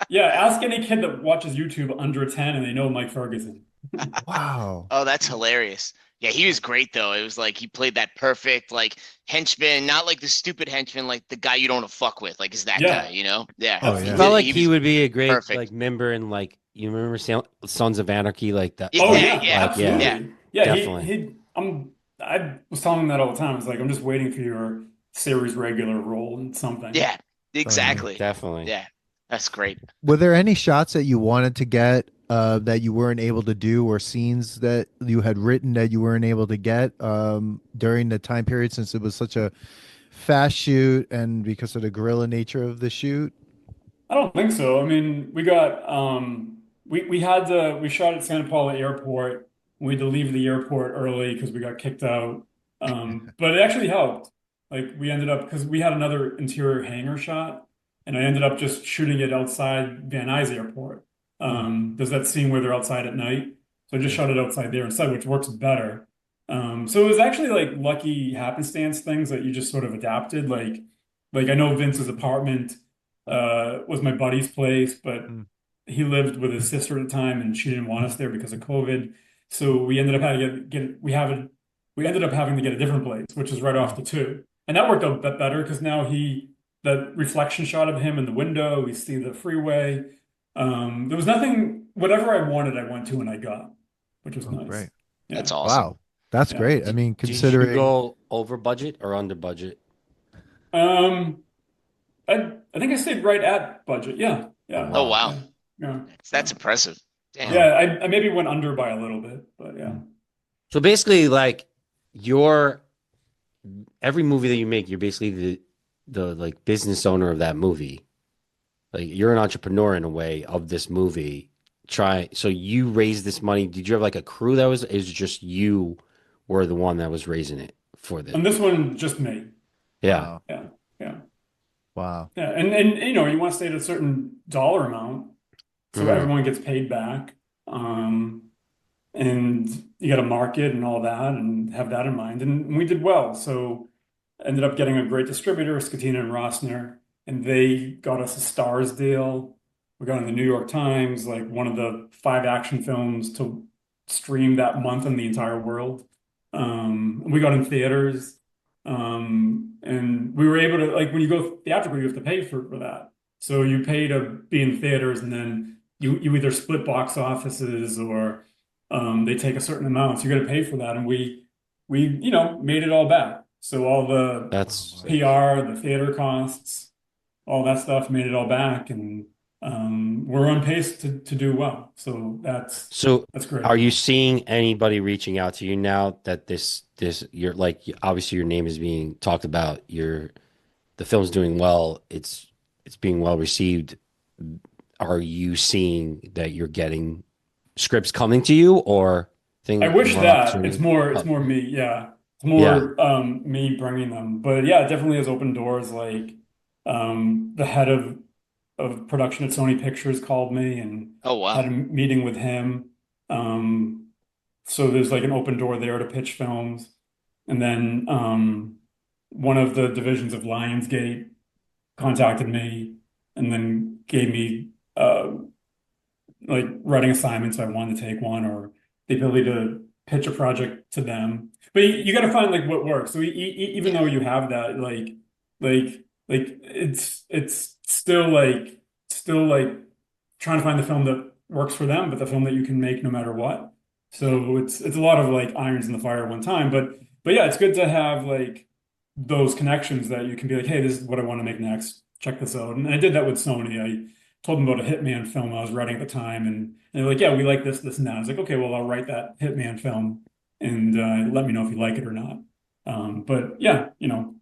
Yeah, ask any kid that watches YouTube under 10 and they know Mike Ferguson. Wow. Oh, that's hilarious. Yeah, he was great though. It was like he played that perfect like henchman, not like the stupid henchman, like the guy you don't want to fuck with. Like is that guy, Yeah, you know? Yeah, Oh he yeah. felt did. like He he was would be a great like perfect. member in like you remember Sons of Anarchy like that. Oh Oh, Yeah, yeah, yeah, like yeah, yeah, absolutely. Yeah, definitely. I was telling him that all the time. I was like, I'm just waiting for your series regular role in something. yeah. Oh yeah. Exactly. Definitely. Yeah, that's great. Were there any shots that you wanted to get that you weren't able to do, or scenes that you had written that you weren't able to get during the time period since it was such a fast shoot and because of the guerrilla nature of the shoot? I don't think so. I mean, we shot at Santa Paula Airport. We had to leave the airport early because we got kicked out. But it actually helped. Like we ended up because we had another interior hangar shot, and I ended up just shooting it outside Van Nuys Airport. There's that scene where they're outside at night, so I just Yeah. shot it outside there instead, which works better. So it was actually like lucky happenstance things that you just sort of adapted. Like I know Vince's apartment was my buddy's place, but Mm. he lived with his sister at the time, and she didn't want us there because of COVID. So we ended up having to we ended up having to get a different place, which is right off Mm. the two, and that worked out a bit better because now the reflection shot of him in the window, we see the freeway. There was nothing, whatever I wanted, I went to and I got, which was Oh, nice. great. That's Yeah. awesome. Wow. That's Yeah. great. I mean, Did you considering, go over budget or under budget? Um, I think I stayed right at budget. Yeah. Oh Yeah. Oh wow. wow, Yeah. Yeah. that's Yeah. impressive. Damn. wow. Yeah. I maybe went under by a little bit, but yeah. Mm. So basically, like your every movie that you make, you're basically the like business owner of that movie. Like you're an entrepreneur in a way of this movie. So you raised this money. Did you have like a crew that was? Is it just you were the one that was raising it for the? And this one, just me. Yeah. Wow. Yeah. Yeah. Wow. Yeah. And you know, you want to stay at a certain dollar amount so Mhm. everyone gets paid back. Um, and you got to market and all that and have that in mind. And we did well. So ended up getting a great distributor, Scatina and Rossner, and they got us a Stars deal. We got in the New York Times, like one of the 5 action films to stream that month in the entire world. We got in theaters. And we were able to, like, when you go theatrical, you have to pay for that. So you pay to be in theaters, and then you either split box offices or they take a certain amount. So you got to pay for that. And we, you know, made it all back. So all the Oh, That's wow. sick. PR, the theater costs, all that stuff made it all back. And we're on pace to do well. So So that's great. are you seeing anybody reaching out to you now that you're like obviously your name is being talked about, the film's doing well, it's being well received. Are you seeing that you're getting scripts coming to you or I thing wish more that opportunities? it's Oh, more me. Yeah. It's yeah. more me bringing them. But yeah, it definitely has opened doors. Like the head of production at Sony Pictures called me and Oh had wow. a meeting with him. Um, so there's like an open door there to pitch films. And then one of the divisions of Lionsgate contacted me and then gave me like writing assignments if I wanted to take one or the ability to pitch a project to them. But you got to find like what works. So even Yeah. though you have that, like it's still like trying to find the film that works for them, but the film that you can make no matter what. So it's a lot of like irons in the fire at one time. But yeah, it's good to have like those connections that you can be like, hey, this is what I want to make next. Check this out. And I did that with Sony. I told them about a Hitman film I was writing at the time, and they're like, yeah, we like this, and that. I was like, okay, well, I'll write that Hitman film, and let me know if you like it or not. But yeah, you know,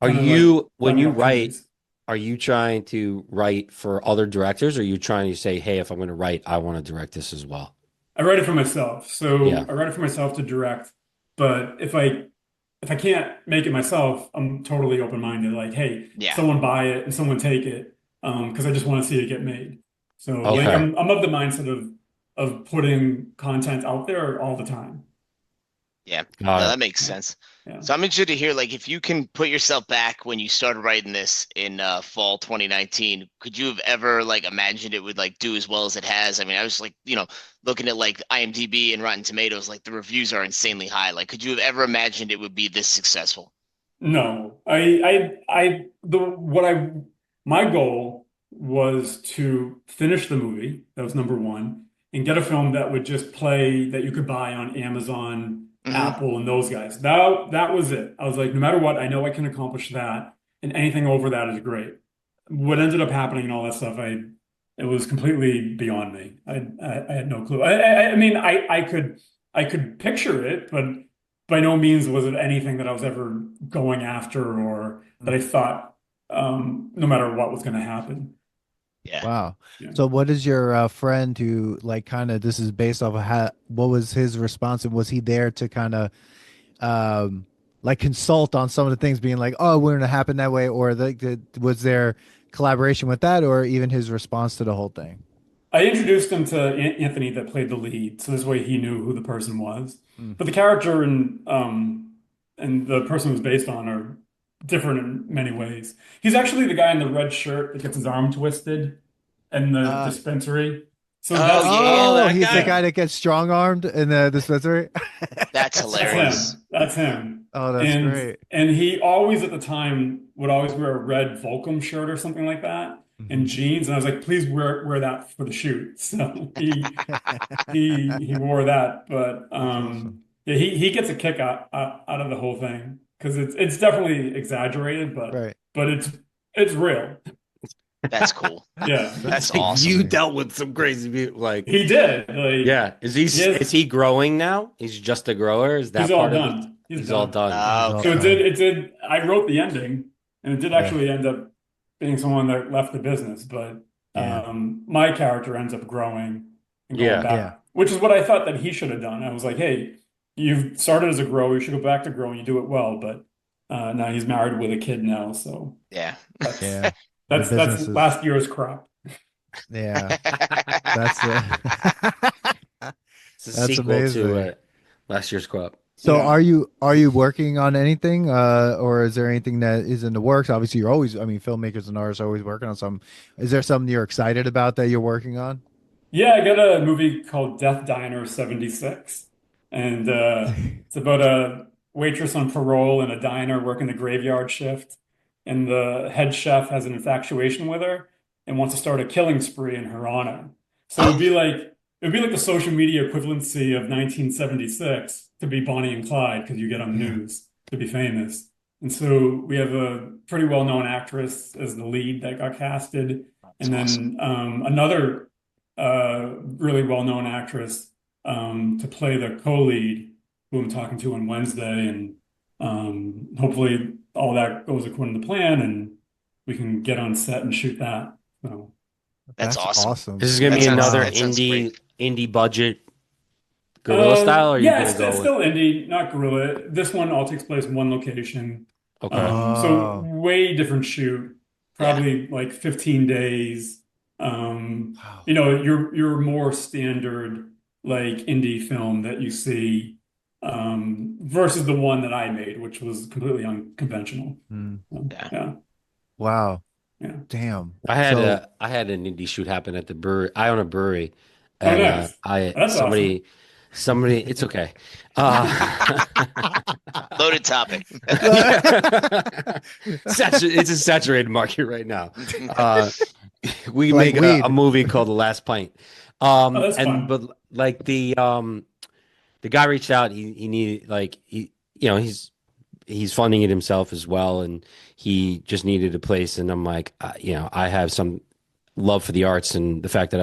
Are kind of like when finding you write, opportunities. are you trying to write for other directors or are you trying to say, hey, if I'm going to write, I want to direct this as well? I write it for myself, so Yeah. I write it for myself to direct. But if I can't make it myself, I'm totally open-minded. Like, hey, Yeah. someone buy it and someone take it, because I just want to see it get made. So like Yeah. Okay. I'm of the mindset of putting content out there all the time. Yeah. No, Got it. that makes Yeah. sense. Yeah. So I'm interested to hear, like, if you can put yourself back when you started writing this in fall 2019, could you have ever like imagined it would like do as well as it has? I mean, I was like, looking at like IMDb and Rotten Tomatoes, like the reviews are insanely high. Like, could you have ever imagined it would be this successful? No, the what I my goal was to finish the movie. That was number one, and get a film that would just play that you could buy on Amazon, Hmm. Apple, and those guys. That was it. I was like, no matter what, I know I can accomplish that, and anything over that is great. What ended up happening and all that stuff, it was completely beyond me. I had no clue. I mean, I could picture it, but by no means was it anything that I was ever going after or that I thought no matter what was going to happen. Yeah. Wow. Yeah. So what is your friend who like kind of this is based off of how what was his response and was he there to kind of like consult on some of the things being like, oh, it wouldn't have happened that way or was there collaboration with that or even his response to the whole thing? I introduced him to Anthony that played the lead, so this way he knew who the person was. Mm. But the character and the person who's based on are different in many ways. He's actually the guy in the red shirt that gets his arm twisted in the Uh, dispensary. So Oh, that's yeah, oh, that he's the guy. guy that gets strong armed in the dispensary. That's That's hilarious. him. That's him. Oh, that's And great. and he always at the time would always wear a red Volcom shirt or something like that and Mhm. jeans. And I was like, please wear that for the shoot. So he wore that. But That's awesome. yeah, he gets a kick out of the whole thing because it's definitely exaggerated, Right. but it's real. That's cool. Yeah. That's Like, awesome. you dealt with some crazy people. Like, He did. Like yeah, is he growing now? He's just a grower. Is that he's all part of it? done. He's all done. Oh, He's So okay. all- it did. I wrote the ending, and it did Yeah. actually end up being someone that left the business. But Yeah. my character ends up growing and going Yeah. back, Yeah. which is what I thought that he should have done. I was like, hey, you've started as a grower, you should go back to growing. You do it well. But now he's married with a kid now, so Yeah. that's Yeah. that's The business is- last year's crop. Yeah. That's It's a That's sequel amazing. to last year's crop. So Yeah. are you working on anything or is there anything that is in the works? Obviously you're always, I mean, filmmakers and artists are always working on some. Is there something you're excited about that you're working on? Yeah, I got a movie called Death Diner 76. And it's about a waitress on parole in a diner working the graveyard shift. And the head chef has an infatuation with her and wants to start a killing spree in her honor. So it'd be like the social media equivalency of 1976 to be Bonnie and Clyde because you get on the Yeah. news to be famous. And so we have a pretty well-known actress as the lead that got casted. That's And then awesome. another really well-known actress to play the co-lead, who I'm talking to on Wednesday, and hopefully all that goes according to plan, and we can get on set and shoot that. So That's awesome. This is gonna That be sounds- another that sounds great. indie budget guerrilla style, or are you yeah, gonna it's go still indie, not guerrilla. This one all takes place in one location. okay? So Oh. way different shoot, probably like 15 days. Wow. Your more standard like indie film that you see versus the one that I made, which was completely unconventional. Mm. Yeah. Yeah. Wow. Yeah. Damn. I had So- I had an indie shoot happen at the brewery. I own a brewery, Oh, and nice. That's somebody. It's okay. Uh, Loaded topic. it's a saturated market right now. We Like make weed. a movie called The Last Pint. that's fun. But like the guy reached out. He needed he's funding it himself as well, and he just needed a place. And I'm like, I have some love for the arts and the fact that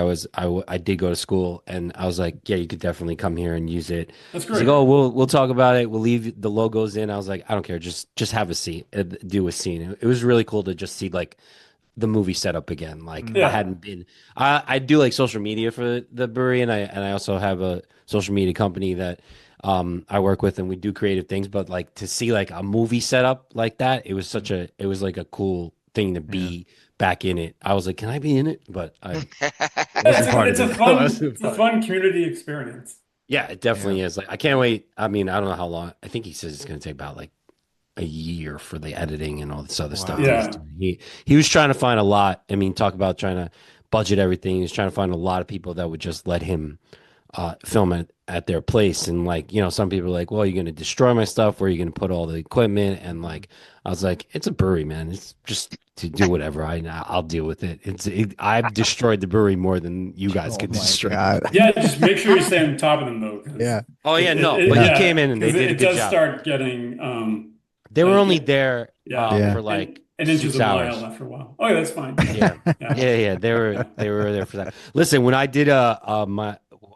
I did go to school, and I was like, yeah, you could definitely come here and use it. That's He's great. like, oh, we'll talk about it. We'll leave the logos in. I was like, I don't care. Just have a scene, do a scene. It was really cool to just see like the movie setup again. Like Yeah. I hadn't been. I do like social media for the brewery, and I also have a social media company that I work with, and we do creative things. But like to see like a movie setup like that, it was like a cool thing to be back in it. I was like, can I be in it? But I wasn't part It's of a it. fun, Wasn't it's a part- fun community experience. Yeah, it definitely is. Like I can't wait. I mean, I don't know how long. I think he says it's going to take about like a year for the editing and all this other stuff. Wow. that he's Yeah. doing. He was trying to find a lot. I mean, talk about trying to budget everything. He was trying to find a lot of people that would just let him film it at their place. And like, some people are like, well, you're going to destroy my stuff. Where are you going to put all the equipment? And like, I was like, it's a brewery, man. It's just to do whatever. I'll deal with it. I've destroyed the brewery more than you guys Oh could my destroy. God. Yeah, just make sure you stay on top of them though. 'Cause Yeah. Oh yeah, no, it- but yeah, he came in and they 'cause did a it good does job. start getting They were like, only there yeah. Yeah. for like an inch 6 a hours. mile after a while. Oh, yeah, that's fine. Yeah. Yeah. Yeah, they were there for that. Listen, when I did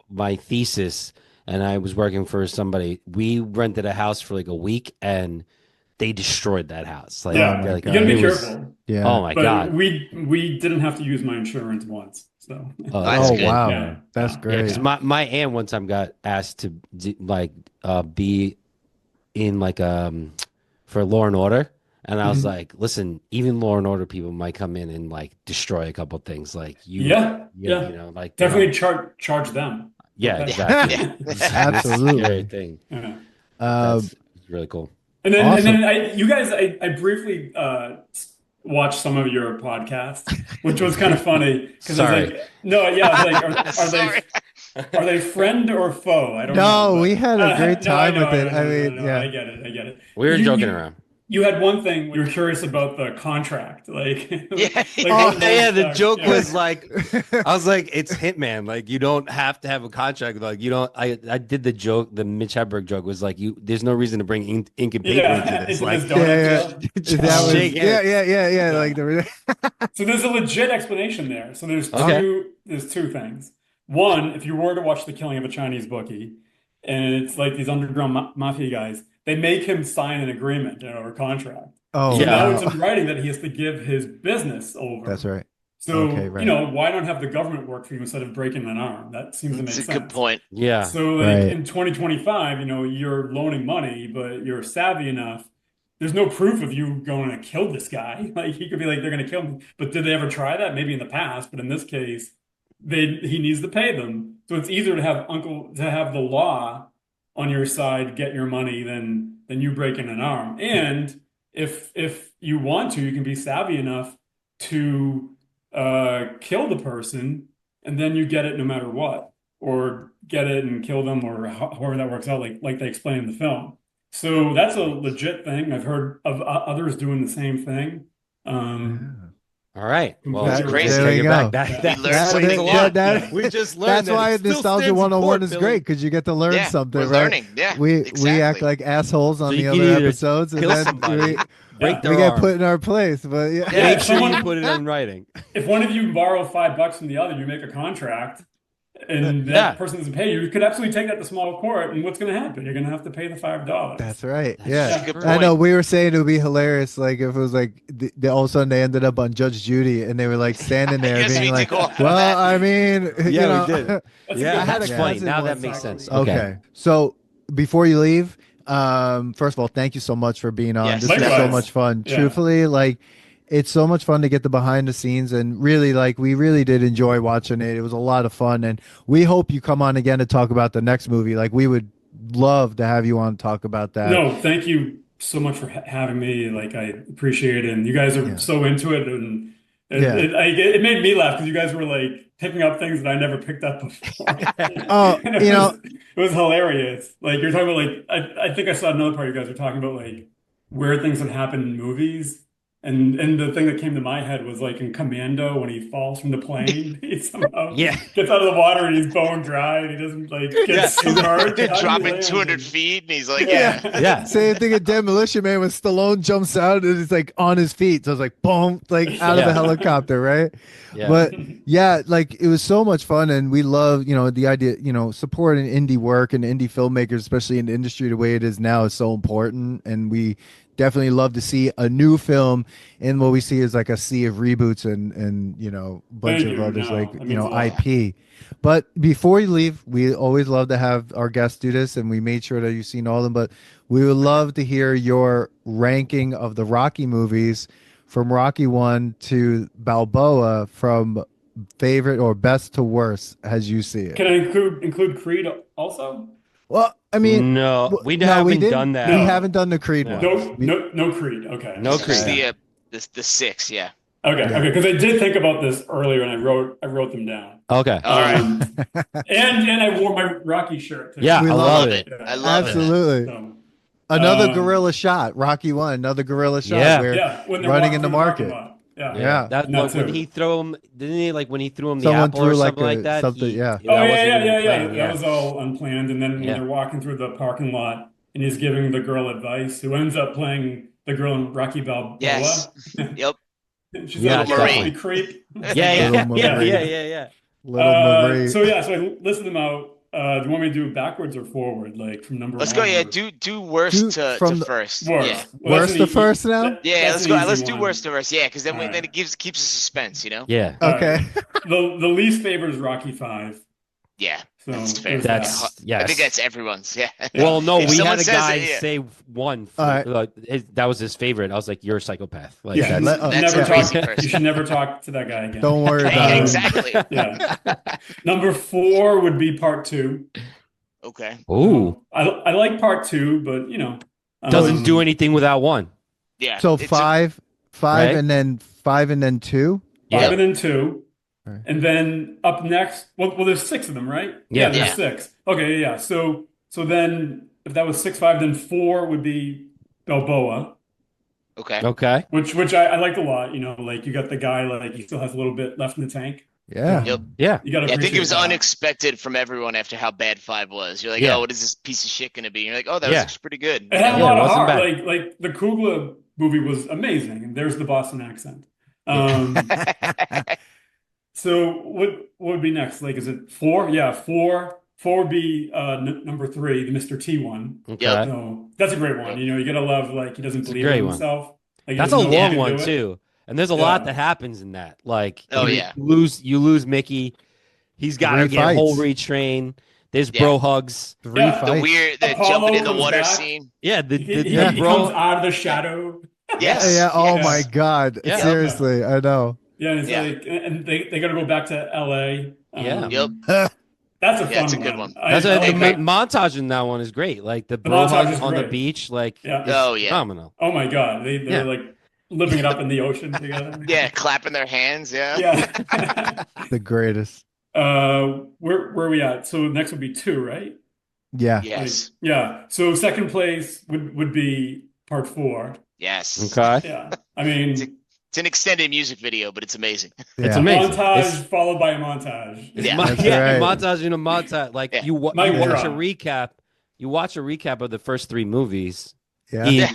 my thesis and I was working for somebody, we rented a house for like a week and they destroyed that house. Like, Yeah. they're like, You gotta be it was- careful. Yeah. Oh my But God. we didn't have to use my insurance once. So That's Oh good. wow. Yeah. That's Yeah. Yeah, great. 'cause my aunt one time got asked to be in like for Law and Order, And I was like, listen, even Law and Order people might come in and like destroy a couple things. Like Yeah. like Definitely charge them. yeah, Okay. exactly. Yeah. This is a Absolutely. scary thing. Yeah. Um, That's really cool. And Awesome. then you guys, I briefly watched some of your podcasts, which was kind of funny because I was Sorry. like, no, yeah, I was like, Sorry. are they friend or foe? I don't know, no, but we had a great no, I time know, with I it. know, I no, no, mean, no, I yeah. get it, I get it. We were You joking you around. you had one thing you were curious about the contract, like Yeah. what Yeah, the sucks. joke Yeah. was like, I was like, it's Hitman. Like, you don't have to have a contract. Like, you don't. I did the joke. The Mitch Hedberg joke was like, there's no reason to bring ink and paper into Yeah, this. into Like, this donut Yeah, deal. just that was shake yeah, hands. yeah. Yeah. Like the So there's a legit explanation there. So Okay. there's two things. One, if you were to watch The Killing of a Chinese Bookie, and it's like these underground mafia guys, they make him sign an agreement, or a contract. oh So now Yeah. it's wow, in writing that he has to give his business that's over. right. So, Okay, right, why not have the government work for you instead of breaking an arm? That seems to make That's a good sense. point. Yeah. So, like right. in 2025, you're loaning money, but you're savvy enough. There's no proof of you going to kill this guy. Like he could be like, they're going to kill him. But did they ever try that? Maybe in the past, but in this case, he needs to pay them. So it's easier to have the law on your side get your money than you breaking an arm. And if you want to, you can be savvy enough to kill the person, and then you get it no matter what, or get it and kill them, or however that works out, like they explain in the film. So that's a legit thing. I've heard of others doing the same thing. Um, Yeah. All right. Well, That's we'll crazy. just There take you it go. back. That, Yeah. that We learned explains a something lot. that- We just learned That's that why it still Nostalgia stands in 101 court, is Billy. great because you get to learn Yeah, something, we're right? learning. Yeah, We act exactly. like assholes on So the you can other either episodes, and kill then somebody, break Yeah. their we get arm. put in our place. But yeah, Yeah, Make if sure you someone- put it in writing. If one of you borrow $5 from the other, you make a contract, and Yeah. that person doesn't pay you, you could absolutely take that to small court, and what's going to happen? You're going to have to pay the $5. that's right. That's Yeah. a good I know point. we were saying it would be hilarious, like if it was like all of a sudden they ended up on Judge Judy and they were like standing there Yes, being we like, did go off on "Well, that. I mean, you Yeah, know, we did. That's a Yeah, good- I had a that's funny. cousin Now that once- makes sense. Okay. So before you leave, first of all, thank you so much for being on. Yes. This was so Likewise. much fun. Yeah. Truthfully, like it's so much fun to get the behind the scenes and really like we really did enjoy watching it. It was a lot of fun and we hope you come on again to talk about the next movie. Like we would love to have you on to talk about that. No, thank you so much for having me. Like, I appreciate it. And you guys are Yeah. so into it. And Yeah. it made me laugh because you guys were like picking up things that I never picked up before. Oh, And it was hilarious. Like, you're talking about, like, I think I saw another part you guys were talking about, like, weird things that happen in movies. And the thing that came to my head was like in Commando when he falls from the plane, he somehow Yeah. gets out of the water and he's bone dry and he doesn't like get submerged. How do you Dropping land? 200 feet, and he's like, Yeah. yeah. Yeah. Same thing at Demolition Man when Stallone jumps out and it's like on his feet. So it's like boom, like out of the Yeah. helicopter, right? Yeah. But yeah, like it was so much fun and we love, the idea, supporting indie work and indie filmmakers, especially in the industry the way it is now is so important. And we definitely love to see a new film and what we see is like a sea of reboots and bunch Thank of you. others No, like, that means a lot. IP. But before you leave, we always love to have our guests do this, and we made sure that you've seen all of them. But we would love to hear your ranking of the Rocky movies from Rocky 1 to Balboa from favorite or best to worst as you see it. Can I include Creed also? Well, I mean, No, we no, haven't didn't. done that. We No. haven't done the Creed No. one. No Creed. Okay. No This was Creed. the six, yeah. Okay. Yeah. Okay. Because I did think about this earlier and I wrote them down. Okay. All right. And I wore my Rocky shirt too. Yeah, We I love love it. it. I love it. Absolutely. So, Another Um, gorilla shot, Rocky 1, another gorilla shot Yeah. where yeah, when they're running walking in the through parking market. lot. Yeah. Yeah. That's No, when too. he threw him. Didn't he like when he threw him the Someone apple threw or like something like that? something, yeah. Oh, that yeah, wasn't yeah, even yeah, yeah. planned, That was all unplanned. And then when Yeah. they're walking through the parking lot and he's giving the girl advice, who ends up playing the girl in Rocky Balboa. Yes. Yep. She's Yeah, like a definitely. creep. Yeah, yeah, Little yeah, Marie. yeah. Little Marie. So yeah, so I listed them out. Do you want me to do backwards or forward, like from number Let's one? go. Yeah, or- do worst Do to from the- first. Worst. Yeah. Well, Worst that's an to first now? Yeah, that's let's an go. easy Let's do one. worst to first. Yeah, because then All then right. it keeps the suspense. Yeah. All Okay. right. The least favorite is Rocky 5. Yeah. So That's fair. there's That's that. I think yes. that's everyone's. Yeah. Well, no, If we someone had a says guy it, yeah. say one. For, All right. that was his favorite. I was like, "You're a psychopath." Like Yeah, Let- That's never a crazy talk. person. You should never talk to that guy again. Don't worry about Yeah, it. exactly. Yeah. Number 4 would be part 2. Okay. Ooh, I like part 2, but doesn't do um, anything without one. Yeah. So It's a, five, Right? and then 5 and then 2. 5 Yeah, and then 2. Right. And then up next, well, there's 6 of them, right? Yeah. There's Yeah. 6. Okay, yeah. So then if that was 6, 5, then 4 would be Balboa, okay. okay. which I liked a lot. Like you got the guy, like he still has a little bit left in the tank. Yeah. Yep. Yeah, You got to Yeah, I think it appreciate was that. unexpected from everyone after how bad 5 was. You're like, Yeah. oh, what is this piece of shit going to be? And you're like, oh, that Yeah. was actually pretty good. It had a Yeah, lot it of wasn't heart. bad. Like the Kugla movie was amazing, and there's the Boston accent. So what would be next? Like, is it 4? Yeah, 4. 4 would be number 3, the Mr. T one. okay. Yep. So that's a great one. You gotta love like he doesn't It's a believe great in one. himself. Like he That's a doesn't know if long he can one do it. too, and there's a lot Yeah. that happens in that. Like, Oh, you yeah. lose Mickey. He's got to 3 get whole fights. retrain. There's Yeah. bro hugs. 3 Yeah. fights. The Apollo jumping in the comes water back. scene. Yeah, He, he the comes bro. out of the shadow. Yes. Yeah. Oh yes. my God. Yeah. Seriously, I know. Yeah, and it's Yeah. like, and they got to go back to LA. Yeah. Yep. That's a Yeah, fun it's a good one. That's I the like that. montage in that one is great. Like the The bro montage hug is on the great. beach, like Yeah. it's Oh, yeah. phenomenal. Oh my God, they're Yeah. like living it up in the ocean together. Yeah, clapping their hands. Yeah. Yeah. The greatest. Where are we at? So next would be 2, right? Yeah. Yes. Yeah. So second place would be part 4. Yes. Okay, Yeah. I mean, It's an extended music video, but it's amazing. it's Yeah. amazing. montage It's, followed by a montage. it's Yeah. That's yeah, right. montage in a montage. Like Yeah. you watch Mic a drop. recap. You watch a recap of the first 3 movies Yeah. in Yeah.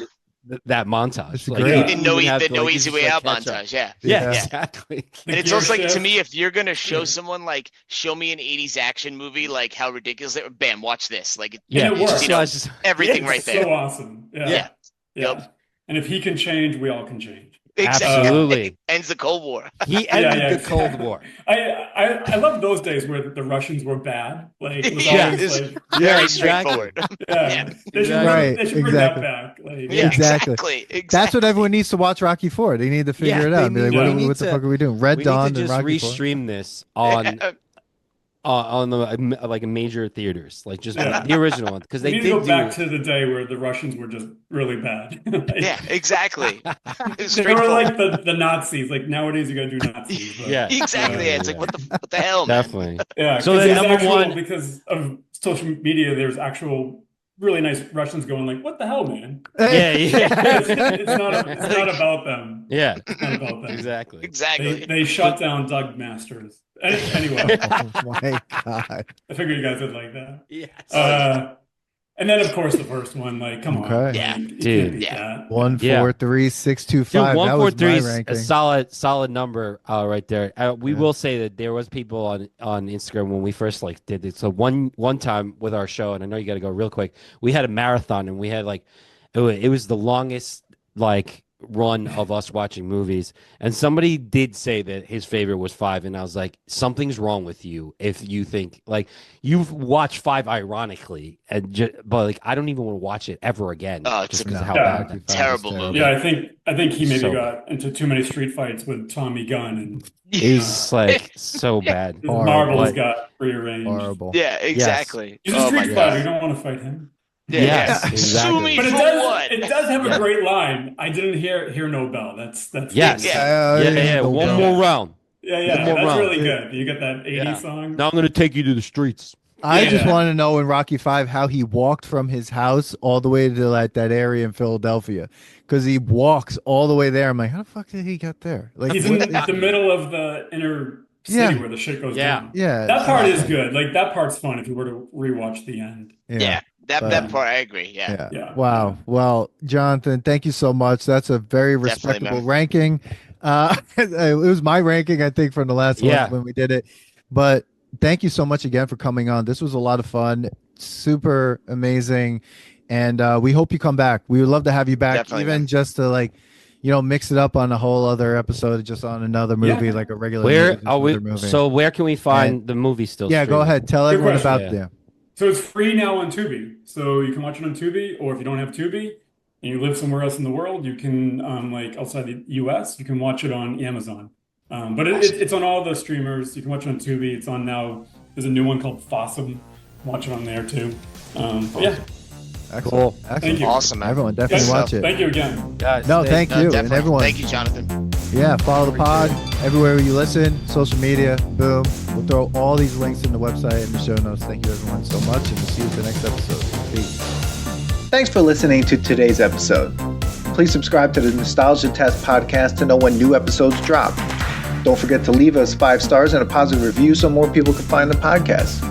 that montage. It's Like, great. you The didn't no, even have the to, no like, you easy just, way like, out catch up. montage. Yeah. Yeah, Yeah. exactly. The And it's gear also like, to shift. me, if you're gonna show Yeah. someone like, show me an 80s action movie, like how ridiculous it, bam, watch this. Like Yeah, it it's works. just, so I just- everything It's right there. so awesome. Yeah. Yeah. Yeah. Yep. And if he can change, we all can change. Exactly. Absolutely. Ends the Cold War. He ended the Cold War. I love those days where the Russians were bad. Like it was Yeah, always it's like very exactly. straightforward. yeah. Yeah. They should Right, they should bring exactly. that back. Like Yeah, Exactly. exactly. That's what everyone needs to watch Rocky for. They need to figure Yeah, it they out. And be like, need- what, we are- need what the to- fuck are we doing? Red We Dawn need to and just Rocky 4? restream this on the like major theaters, like just Yeah. the original one, because we they need to did go do. back to the day where the Russians were just really bad. Like, Yeah, exactly. It's they were straightforward. like the Nazis. Like nowadays you gotta do Nazis. But, Yeah. Exactly. Yeah, it's like, Yeah. what the hell, man? Definitely. Yeah, So 'cause then there's number actual, one- because of social media, there's actual really nice Russians going like, "What the hell, man?" Yeah, yeah, It's not about them. yeah. It's not about them. Exactly. Exactly. They shut down Doug Masters. Anyway, Oh my God. I figured you guys would like that. Yes. And then of course the first one, like, come on, Okay. Yeah. you can't Dude. beat Yeah. that. 1, Yeah. 4, 3, 6, 2, Dude, 5. one That four was three my is ranking. a solid number right there. We Yeah. will say that there was people on Instagram when we first like did it. So one time with our show, and I know you got to go real quick. We had a marathon, and we had like it was the longest like run of us watching movies. And somebody did say that his favorite was 5, and I was like, something's wrong with you if you think like you've watched 5 ironically, but like I don't even want to watch it ever again Oh, it's just a because of how Yeah. bad. terrible movie. Yeah, I think he maybe So got into too many street fights with Tommy Gunn, and It's like so bad. his Horrible. marbles Like- got rearranged. Horrible. Yeah, exactly. He's a Oh street my fighter. You God. don't want to fight him. Yeah, Yes, yeah. exactly. Sue me But for what? it does have Yeah. a great line. I didn't hear no bell. That's Yes. Yeah. Yeah. The One one- more round. yeah. One more That's round. really good. You got that 80s Yeah. song. Now I'm going to take you to the streets. I just Yeah. want to know in Rocky 5 how he walked from his house all the way to like that area in Philadelphia, because he walks all the way there. I'm like, how the fuck did he get there? Like, He's in what is- the middle of the inner city Yeah. where the shit goes Yeah. down. yeah, That part is good. Like that part's fun if you were to rewatch the end. Yeah, that part I agree. Yeah. Yeah. Yeah. Wow. Well, Jonathan, thank you so much. That's a very Definitely, respectable man. ranking. It was my ranking, I think, from the last Yeah. one when we did it. But thank you so much again for coming on. This was a lot of fun, super amazing, and we hope you come back. We would love to have you back, Definitely, even man. just to like, mix it up on a whole other episode, just on another movie, Yeah. like a regular Where movie, just are we? another movie. So where can we find the movie still? Yeah, go streaming? ahead. Tell Good everyone question. about Yeah. there. So it's free now on Tubi. So you can watch it on Tubi, or if you don't have Tubi and you live somewhere else in the world, you can, like outside the US, you can watch it on Amazon. But it's on all the streamers. You can watch it on Tubi. It's on now. There's a new one called Fossum. Watch it on there too. But yeah, Excellent. Cool. Excellent. Thank you. Awesome, man. Everyone definitely Yes, watch it. Thank you again. Guys, No, thank you, and Definitely. everyone. Thank you, Jonathan. Yeah, follow the pod everywhere you listen, social media, boom. We'll throw all these links in the website and the show notes. Thank you everyone so much, and we'll see you at the next episode. Peace. Thanks for listening to today's episode. Please subscribe to the Nostalgia Test podcast to know when new episodes drop. Don't forget to leave us 5 stars and a positive review so more people can find the podcast.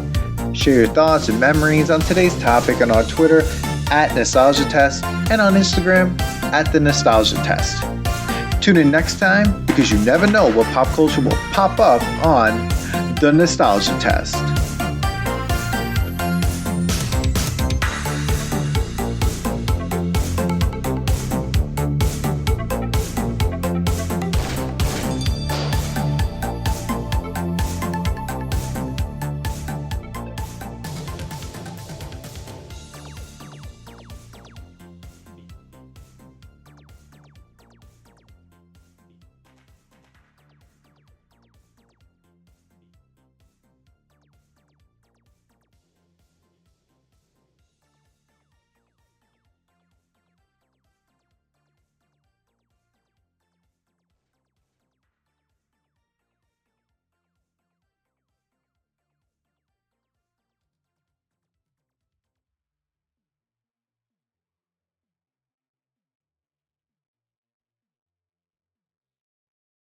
Share your thoughts and memories on today's topic on our Twitter @Nostalgia Test and on Instagram @The Nostalgia Test. Tune in next time because you never know what pop culture will pop up on The Nostalgia Test.